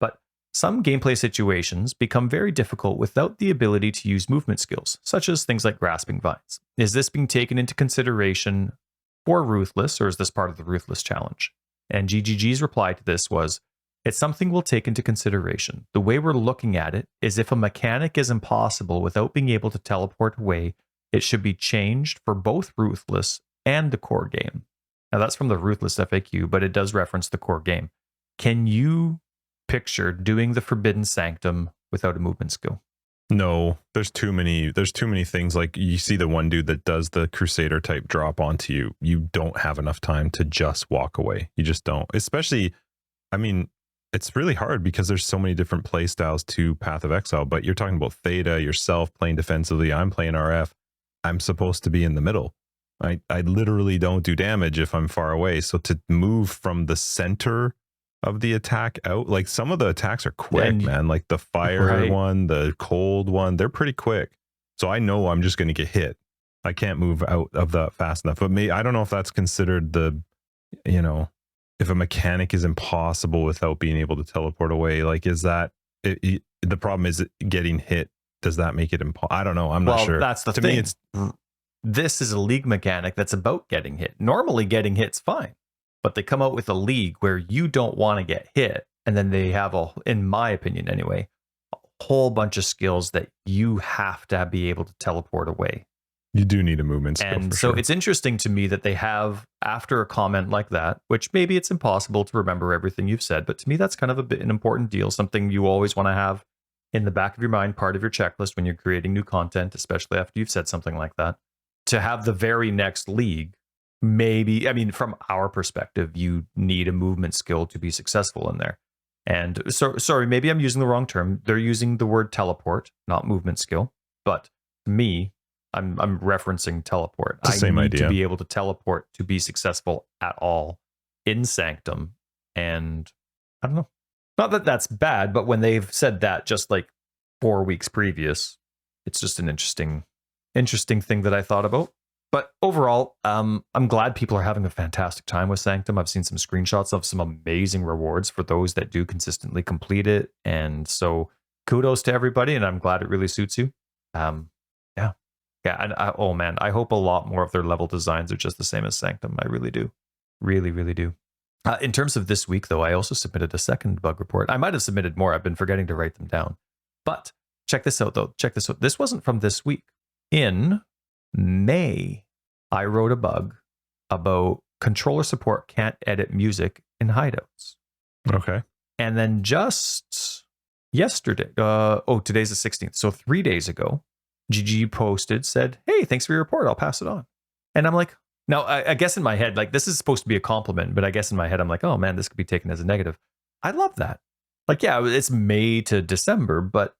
But some gameplay situations become very difficult without the ability to use movement skills, such as things like grasping vines. Is this being taken into consideration for Ruthless, or is this part of the Ruthless challenge? And GGG's reply to this was, it's something we'll take into consideration. The way we're looking at it is if a mechanic is impossible without being able to teleport away, it should be changed for both Ruthless and the core game. Now that's from the Ruthless FAQ, but it does reference the core game. Can you picture doing the Forbidden Sanctum without a movement skill? No, there's too many things. Like, you see the one dude that does the Crusader type drop onto you. You don't have enough time to just walk away. You just don't. Especially, I mean, it's really hard because there's so many different play styles to Path of Exile, but you're talking about Theta, yourself playing defensively. I'm playing RF. I'm supposed to be in the middle. I literally don't do damage if I'm far away. So to move from the center of the attack out, like, some of the attacks are quick, man. Like the fire one, the cold one, they're pretty quick. So I know I'm just going to get hit. I can't move out of that fast enough. But I don't know if that's considered the, if a mechanic is impossible without being able to teleport away. Like, is that the problem? Is getting hit? Does that make it impossible? I don't know. I'm not sure. That's the thing. This is a league mechanic that's about getting hit. Normally getting hit's fine, but they come out with a league where you don't want to get hit. And then they have in my opinion anyway, a whole bunch of skills that you have to be able to teleport away. You do need a movement skill. And so it's interesting to me that they have, after a comment like that, which maybe it's impossible to remember everything you've said, but to me, that's kind of an important deal, something you always want to have in the back of your mind, part of your checklist when you're creating new content, especially after you've said something like that. To have the very next league, maybe, I mean, from our perspective, you need a movement skill to be successful in there. And so, sorry, maybe I'm using the wrong term. They're using the word teleport, not movement skill. But to me, I'm referencing teleport. It's the same idea. To be able to teleport to be successful at all in Sanctum. And I don't know. Not that that's bad, but when they've said that just like 4 weeks previous, it's just an interesting thing that I thought about. But overall, I'm glad people are having a fantastic time with Sanctum. I've seen some screenshots of some amazing rewards for those that do consistently complete it. And so kudos to everybody. And I'm glad it really suits you. Yeah. And oh man, I hope a lot more of their level designs are just the same as Sanctum. I really do. Really, really do. In terms of this week, though, I also submitted a second bug report. I might have submitted more. I've been forgetting to write them down. But check this out, though. Check this out. This wasn't from this week. In May, I wrote a bug about controller support can't edit music in hideouts. Okay. And then just yesterday, today's the 16th. So 3 days ago, GG posted, said, hey, thanks for your report. I'll pass it on. And I'm like, now, I guess in my head, like, this is supposed to be a compliment, but I guess in my head, I'm like, oh man, this could be taken as a negative. I love that. Like, yeah, it's May to December, but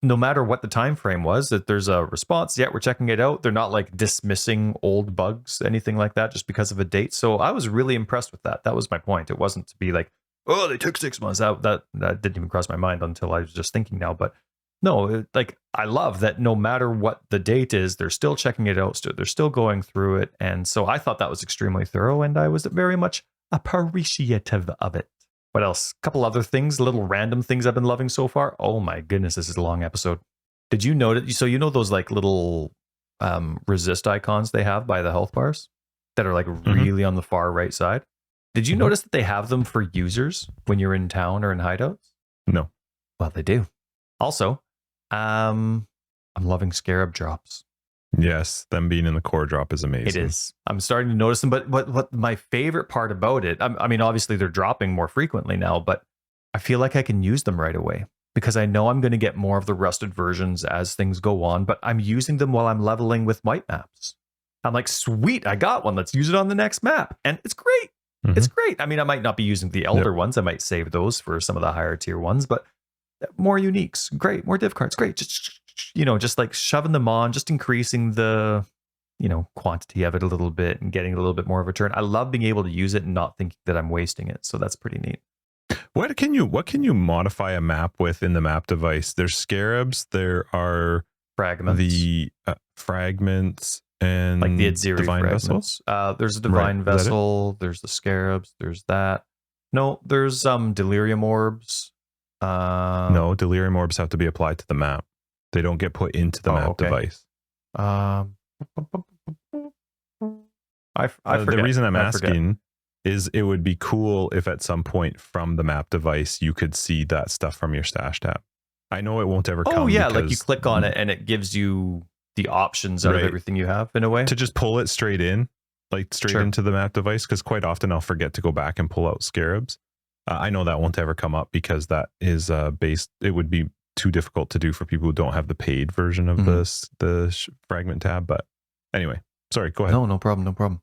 no matter what the time frame was, that there's a response. Yeah, we're checking it out. They're not like dismissing old bugs, anything like that, just because of a date. So I was really impressed with that. That was my point. It wasn't to be like, oh, they took 6 months out. That didn't even cross my mind until I was just thinking now. But no, like, I love that no matter what the date is, they're still checking it out. They're still going through it. And so I thought that was extremely thorough, and I was very much appreciative of it. What else? A couple other things, little random things I've been loving so far. Oh my goodness, this is a long episode. Did you notice? So you know those like little resist icons they have by the health bars that are like really on the far right side? Did you notice that they have them for users when you're in town or in hideouts? No. Well, they do. Also, I'm loving scarab drops. Yes, them being in the core drop is amazing. It is. I'm starting to notice them, but what my favorite part about it, I mean, obviously they're dropping more frequently now, but I feel like I can use them right away. because I know I'm going to get more of the rusted versions as things go on, but I'm using them while I'm leveling with white maps. I'm like, sweet, I got one. Let's use it on the next map. And it's great. It's great. I mean, I might not be using the elder ones. I might save those for some of the higher tier ones, but more uniques. Great. More div cards. Great. Just, just like shoving them on, just increasing the, quantity of it a little bit and getting a little bit more of a turn. I love being able to use it and not thinking that I'm wasting it. So that's pretty neat. What can you modify a map with in the map device? There's scarabs, there are fragments, the fragments, and like the Adziri divine fragments. vessels. There's a divine vessel. There's the scarabs. There's that. No, there's delirium orbs. No, delirium orbs have to be applied to the map. They don't get put into the map device. I forget. The reason I'm asking is it would be cool if at some point from the map device you could see that stuff from your stash tab. I know it won't ever come. Oh yeah, like you click on it and it gives you the options out of everything you have in a way. To just pull it straight in, like straight into the map device, because quite often I'll forget to go back and pull out scarabs. I know that won't ever come up because that is based. It would be too difficult to do for people who don't have the paid version of the fragment tab. But anyway, sorry, go ahead. No problem.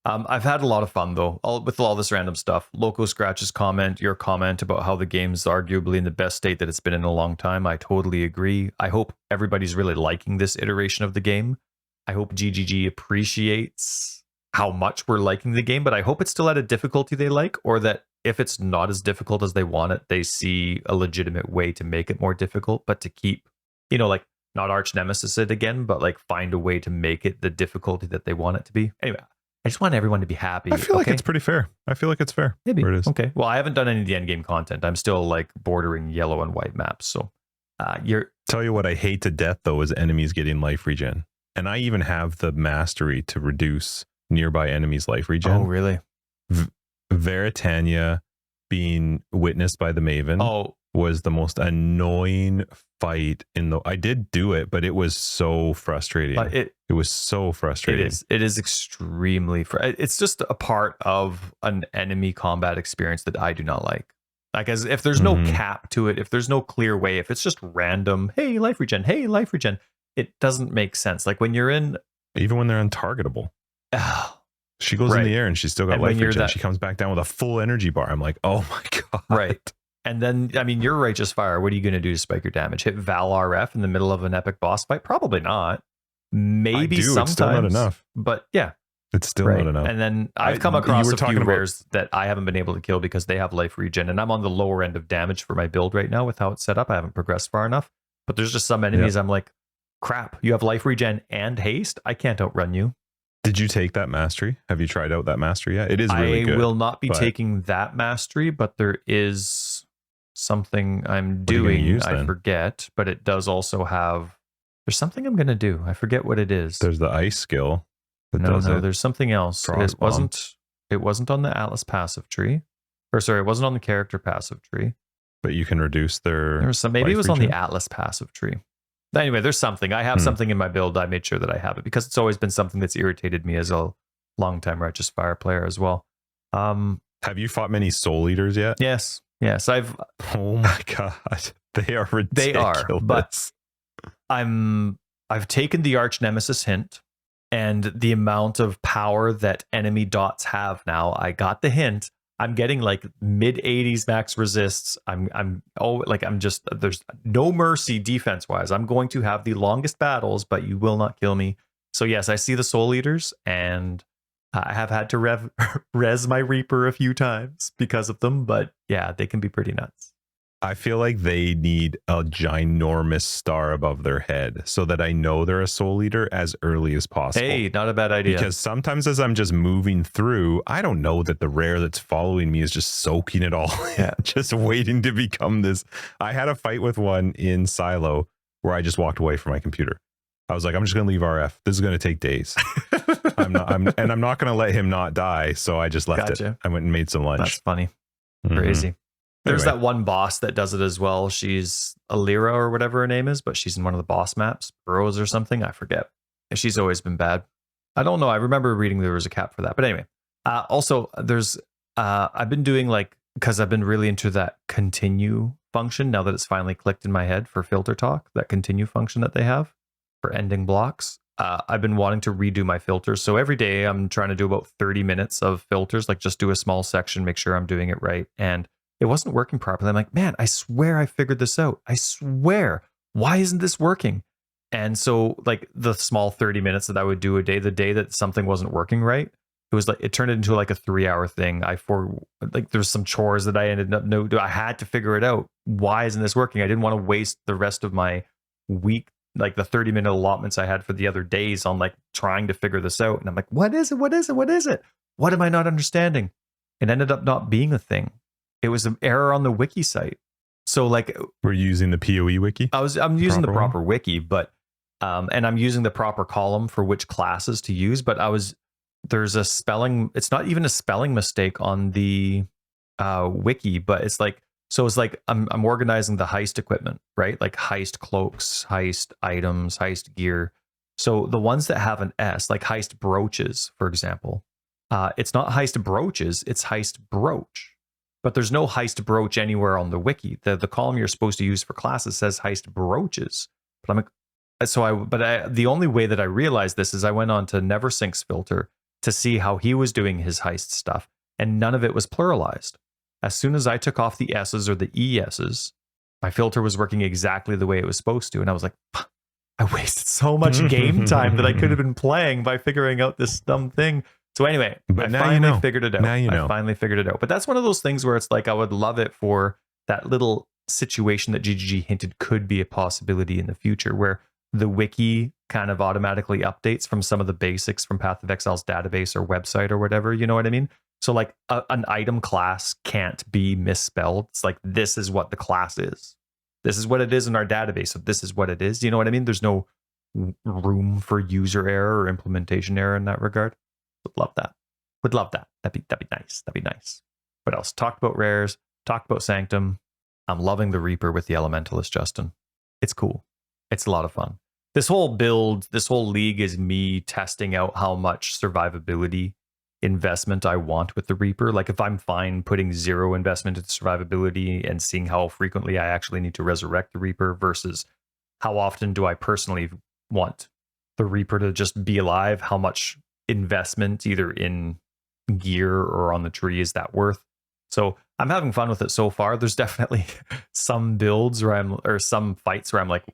I've had a lot of fun though, with all this random stuff. Loco Scratch's comment, your comment about how the game's arguably in the best state that it's been in a long time. I totally agree. I hope everybody's really liking this iteration of the game. I hope GGG appreciates how much we're liking the game, but I hope it's still at a difficulty they like, or that if it's not as difficult as they want it, they see a legitimate way to make it more difficult, but to keep, like not arch nemesis it again, but like find a way to make it the difficulty that they want it to be. Anyway, I just want everyone to be happy. I feel like it's pretty fair. I feel like it's fair. Maybe. Where it is. Okay. Well, I haven't done any of the endgame content. I'm still like bordering yellow and white maps. So Tell you what I hate to death though is enemies getting life regen. And I even have the mastery to reduce nearby enemies' life regen. Oh, really? Veritania being witnessed by the Maven was the most annoying fight I did do it, but it was so frustrating. It was so frustrating. It is extremely it's just a part of an enemy combat experience that I do not like. Like, as if there's no cap to it, if there's no clear way, if it's just random, hey, life regen, it doesn't make sense. Like when you're in, even when they're untargetable, she goes in the air and she's still got life regen. She comes back down with a full energy bar. I'm like, oh my god, right. And then, I mean, your Righteous Fire, what are you going to do to spike your damage? Hit Val RF in the middle of an epic boss fight? Probably not. Maybe sometimes. It's still not enough. But yeah. It's still not enough. And then I've come across a few rares that I haven't been able to kill because they have life regen. And I'm on the lower end of damage for my build right now with how it's set up. I haven't progressed far enough. But there's just some enemies I'm like, crap, you have life regen and haste? I can't outrun you. Did you take that mastery? Have you tried out that mastery yet? It is really good. I will not be taking that mastery, but there is something I'm doing. I forget, but it does also have, there's something I'm going to do. I forget what it is. There's the ice skill. No, there's something else. It wasn't on the Atlas passive tree. Or sorry, it wasn't on the character passive tree. But you can reduce their... Maybe it was on the Atlas passive tree. Anyway, there's something. I have something in my build. I made sure that I have it because it's always been something that's irritated me as a longtime Righteous Fire player as well. Have you fought many Soul Eaters yet? Yes. Oh my god, they are ridiculous. They are, but I've taken the Arch Nemesis hint and the amount of power that enemy dots have now. I got the hint. I'm getting like mid 80s max resists. There's no mercy defense wise. I'm going to have the longest battles, but you will not kill me. So yes, I see the Soul Eaters and I have had to res my Reaper a few times because of them, but yeah, they can be pretty nuts. I feel like they need a ginormous star above their head so that I know they're a Soul Eater as early as possible. Hey, not a bad idea. Because sometimes as I'm just moving through, I don't know that the rare that's following me is just soaking it all in, just waiting to become this. I had a fight with one in Silo where I just walked away from my computer. I was like, I'm just going to leave RF. This is going to take days. I'm not going to let him not die. So I just left it. I went and made some lunch. That's funny. Crazy. There's that one boss that does it as well. She's Alira or whatever her name is, but she's in one of the boss maps, Burrows or something. I forget. She's always been bad. I don't know. I remember reading there was a cap for that. But anyway, also there's, I've been doing because I've been really into that continue function now that it's finally clicked in my head for filter talk, that continue function that they have for ending blocks. I've been wanting to redo my filters. So every day I'm trying to do about 30 minutes of filters, like just do a small section, make sure I'm doing it right. And it wasn't working properly. I'm like, man, I swear I figured this out. I swear. Why isn't this working? And so like the small 30 minutes that I would do a day, the day that something wasn't working right, it was like, it turned into like a 3-hour thing. There's some chores that I ended up, I had to figure it out. Why isn't this working? I didn't want to waste the rest of my week, like the 30-minute allotments I had for the other days on like trying to figure this out. And I'm like, what is it? What is it? What is it? What am I not understanding? It ended up not being a thing. It was an error on the wiki site. So like we're using the PoE wiki. I'm using the proper wiki, but and I'm using the proper column for which classes to use. But there's a spelling. It's not even a spelling mistake on the wiki, but it's like I'm organizing the heist equipment, right? Like heist cloaks, heist items, heist gear. So the ones that have an S, like heist brooches, for example, it's not heist brooches, it's heist brooch. But there's no heist brooch anywhere on the wiki. The column you're supposed to use for classes says heist brooches. But the only way that I realized this is I went on to NeverSync's filter to see how he was doing his heist stuff, and none of it was pluralized. As soon as I took off the S's or the ES's, my filter was working exactly the way it was supposed to. And I was like, I wasted so much game time that I could have been playing by figuring out this dumb thing. So anyway, I finally figured it out. Now you know. I finally figured it out. But that's one of those things where it's like, I would love it for that little situation that GGG hinted could be a possibility in the future, where the wiki kind of automatically updates from some of the basics from Path of Exile's database or website or whatever. You know what I mean? So like an item class can't be misspelled. It's like, this is what the class is. This is what it is in our database. So this is what it is. You know what I mean? There's no room for user error or implementation error in that regard. Would love that. Would love that. That'd be nice. That'd be nice. What else? Talked about rares. Talked about Sanctum. I'm loving the Reaper with the Elementalist, Justin. It's cool. It's a lot of fun. This whole build, this whole league is me testing out how much survivability investment I want with the Reaper. Like if I'm fine putting 0 investment into survivability and seeing how frequently I actually need to resurrect the Reaper versus how often do I personally want the Reaper to just be alive, how much investment either in gear or on the tree is that worth. So I'm having fun with it so far. There's definitely some builds or some fights where I'm like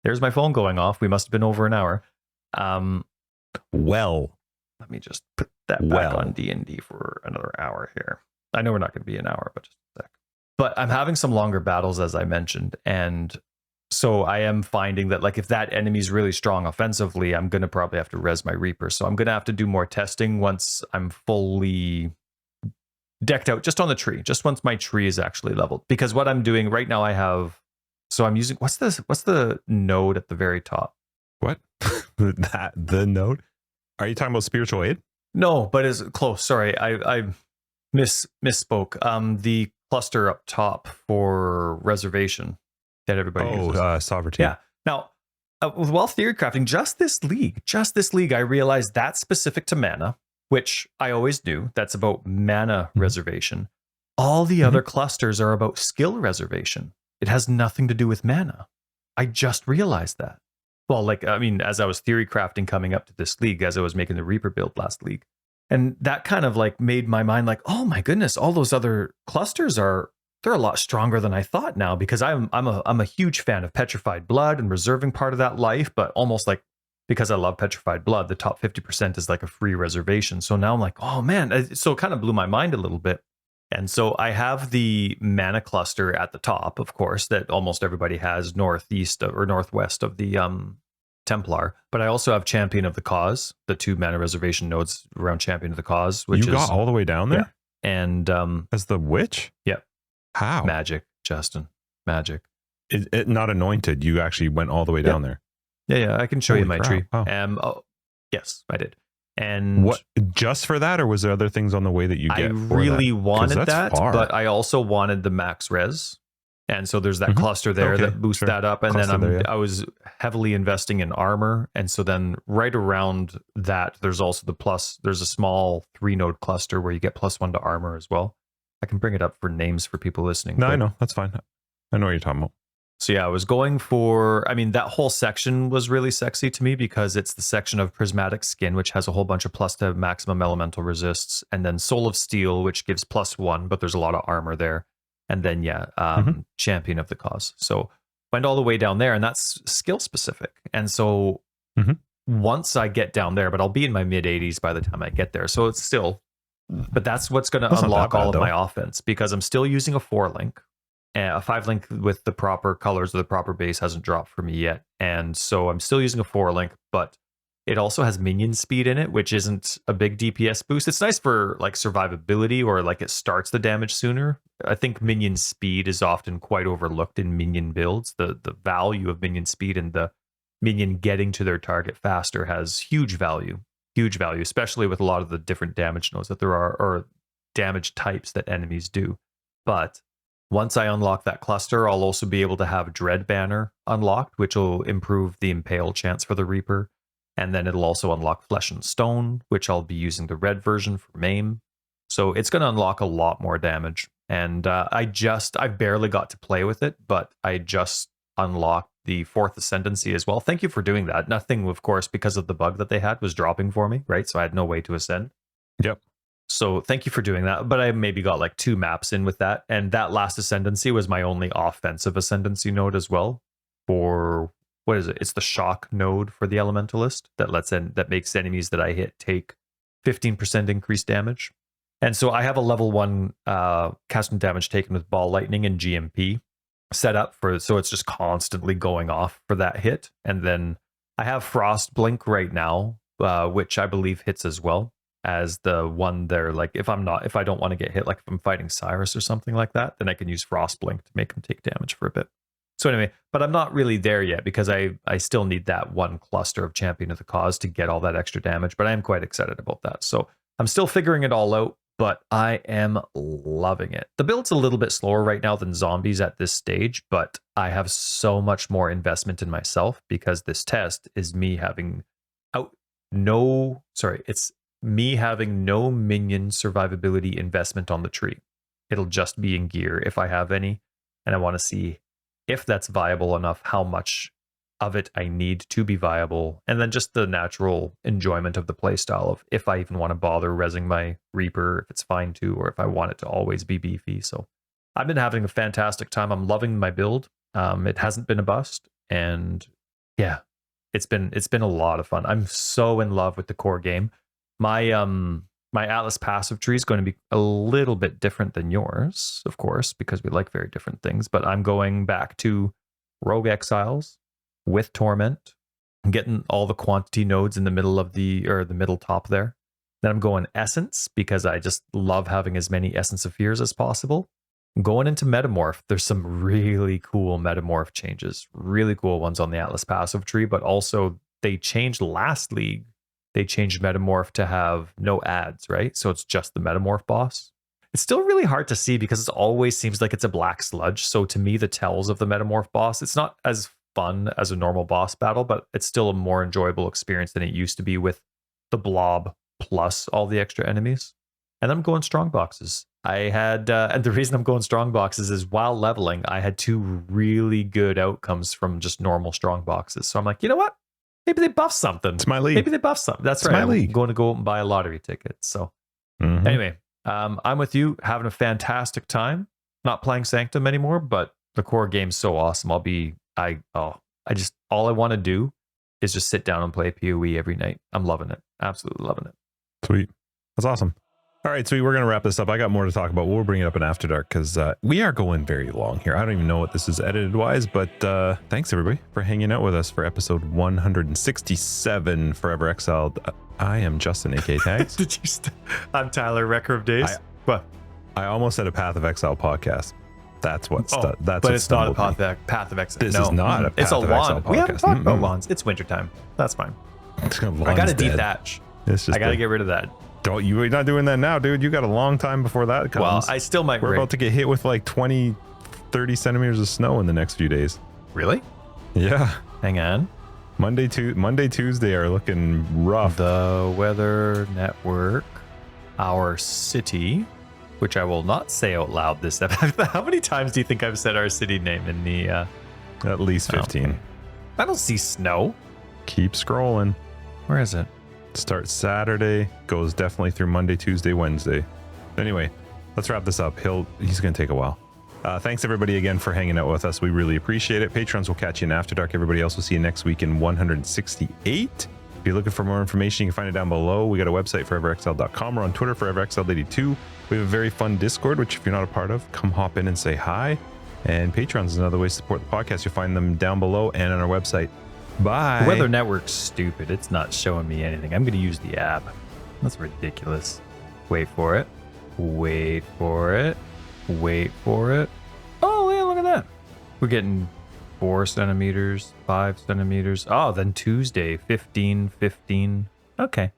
there's my phone going off. We must have been over an hour. Let me just put that back on D&D for another hour here. I know we're not going to be an hour, but just a sec. But I'm having some longer battles, as I mentioned, and so I am finding that like if that enemy's really strong offensively, I'm going to probably have to res my Reaper. So I'm going to have to do more testing once I'm fully decked out, just on the tree, just once my tree is actually leveled. Because what I'm doing right now, I'm using, what's the node at the very top? What? The node? Are you talking about spiritual aid? No, but it's close. Sorry, I misspoke. The cluster up top for reservation that everybody uses. Sovereignty. Yeah. Now, with Wealth Theory Crafting, just this league, I realized that's specific to mana, which I always knew. That's about mana reservation. All the other clusters are about skill reservation. It has nothing to do with mana. I just realized that. Well, like, I mean, as I was theory crafting coming up to this league, as I was making the Reaper build last league, and that kind of like made my mind like, oh my goodness, all those other clusters they're a lot stronger than I thought now, because I'm a huge fan of Petrified Blood and reserving part of that life, but almost like because I love Petrified Blood, the top 50% is like a free reservation. So now I'm like, oh man, so it kind of blew my mind a little bit. And so I have the mana cluster at the top, of course, that almost everybody has northeast or northwest of the Templar. But I also have Champion of the Cause, the 2 mana reservation nodes around Champion of the Cause. Which you got all the way down there? Yeah. And as the witch? Yep. How? Magic, Justin. Magic. It not anointed. You actually went all the way down there. Yeah. I can show you my tree. Oh. Yes, I did. And what, just for that, or was there other things on the way that you get? I really wanted that, far. but I also wanted the max res. And so there's that cluster there that boosts that up. And then I was heavily investing in armor. And so then right around that, there's also there's a small 3-node cluster where you get +1 to armor as well. I can bring it up for names for people listening. No, I know. That's fine. I know what you're talking about. So yeah, I was going for, I mean, that whole section was really sexy to me because it's the section of Prismatic Skin, which has a whole bunch of plus to maximum elemental resists, and then Soul of Steel, which gives +1, but there's a lot of armor there. And then, Champion of the Cause. So went all the way down there, and that's skill specific. And so once I get down there, but I'll be in my mid 80s by the time I get there. So it's still, but that's what's going to unlock all of my offense, because I'm still using a 4-link. A 5-link with the proper colors or the proper base hasn't dropped for me yet. And so I'm still using a 4-link, but it also has minion speed in it, which isn't a big DPS boost. It's nice for like survivability, or like it starts the damage sooner. I think minion speed is often quite overlooked in minion builds. The value of minion speed and the minion getting to their target faster has huge value, especially with a lot of the different damage nodes that there are, or damage types that enemies do. But once I unlock that cluster, I'll also be able to have Dread Banner unlocked, which will improve the impale chance for the Reaper. And then it'll also unlock Flesh and Stone, which I'll be using the red version for Maim. So it's going to unlock a lot more damage. And I barely got to play with it, but I just unlocked the 4th Ascendancy as well. Thank you for doing that. Nothing, of course, because of the bug that they had, was dropping for me, right? So I had no way to ascend. Yep. So thank you for doing that. But I maybe got like 2 maps in with that. And that last Ascendancy was my only offensive Ascendancy node as well. For, what is it? It's the shock node for the Elementalist that makes enemies that I hit take 15% increased damage. And so I have a level 1 casting damage taken with Ball Lightning and GMP set up for, so it's just constantly going off for that hit. And then I have Frost Blink right now, which I believe hits as well as the one there. Like if I don't want to get hit, like if I'm fighting Cyrus or something like that, then I can use Frost Blink to make him take damage for a bit. So anyway, but I'm not really there yet because I still need that 1 cluster of Champion of the Cause to get all that extra damage, but I am quite excited about that. So I'm still figuring it all out, but I am loving it. The build's a little bit slower right now than zombies at this stage, but I have so much more investment in myself because this test is me having it's me having no minion survivability investment on the tree. It'll just be in gear if I have any, and I want to see if that's viable enough, how much of it I need to be viable, and then just the natural enjoyment of the playstyle of if I even want to bother rezzing my Reaper, if it's fine to, or if I want it to always be beefy. So I've been having a fantastic time. I'm loving my build. It hasn't been a bust, and yeah, it's been a lot of fun. I'm so in love with the core game. My Atlas passive tree is going to be a little bit different than yours, of course, because we like very different things. But I'm going back to Rogue Exiles with Torment. I'm getting all the quantity nodes in the middle of the middle top there. Then I'm going Essence because I just love having as many Essence of Fears as possible. I'm going into Metamorph. There's some really cool Metamorph changes, really cool ones on the Atlas passive tree, but also they changed last league. They changed Metamorph to have no ads, right? So it's just the Metamorph boss. It's still really hard to see because it always seems like it's a black sludge. So to me, the tells of the Metamorph boss, it's not as fun as a normal boss battle, but it's still a more enjoyable experience than it used to be with the blob plus all the extra enemies. And I'm going strong boxes. I had, and the reason I'm going strong boxes is while leveling, I had 2 really good outcomes from just normal strong boxes. So I'm like, you know what? Maybe they buff something. It's my league. Maybe they buff something. That's right. I'm going to go and buy a lottery ticket. So anyway, I'm with you, having a fantastic time. Not playing Sanctum anymore, but the core game's so awesome. All I want to do is just sit down and play PoE every night. I'm loving it. Absolutely loving it. Sweet. That's awesome. All right, so we're going to wrap this up. I got more to talk about. We'll bring it up in After Dark because we are going very long here. I don't even know what this is edited wise, but thanks everybody for hanging out with us for episode 167 Forever Exiled. I am Justin, aka Tags. I'm Tyler, Wrecker of Days. I almost said a Path of Exile podcast. That's what's that's. But it's not a Path of Exile. This is not a Path it's a of lawn. Exile podcast. We haven't talked about lawns. It's wintertime. That's fine. I got to dethatch. I got to get rid of that. You're not doing that now, dude. You got a long time before that comes. Well, I still might. We're about to get hit with like 20, 30 centimeters of snow in the next few days. Really? Yeah. Hang on. Monday, Tuesday are looking rough. The Weather Network, our city. which I will not say out loud this episode. How many times do you think I've said our city name in the... At least 15. Okay. I don't see snow. Keep scrolling. Where is it? Starts Saturday, goes definitely through Monday, Tuesday, Wednesday. Anyway, let's wrap this up. He's going to take a while. Thanks everybody again for hanging out with us. We really appreciate it. Patrons will catch you in After Dark. Everybody else will see you next week in 168. If you're looking for more information, you can find it down below. We got a website, foreverexiled.com. We're on Twitter, foreverexiled82. We have a very fun Discord, which if you're not a part of, come hop in and say hi. And Patreons is another way to support the podcast. You'll find them down below and on our website. Bye. The Weather Network's stupid. It's not showing me anything. I'm going to use the app. That's ridiculous. Wait for it. Wait for it. Wait for it. Oh, yeah, look at that. We're getting 4 centimeters, 5 centimeters. Oh, then Tuesday, 15, 15. Okay.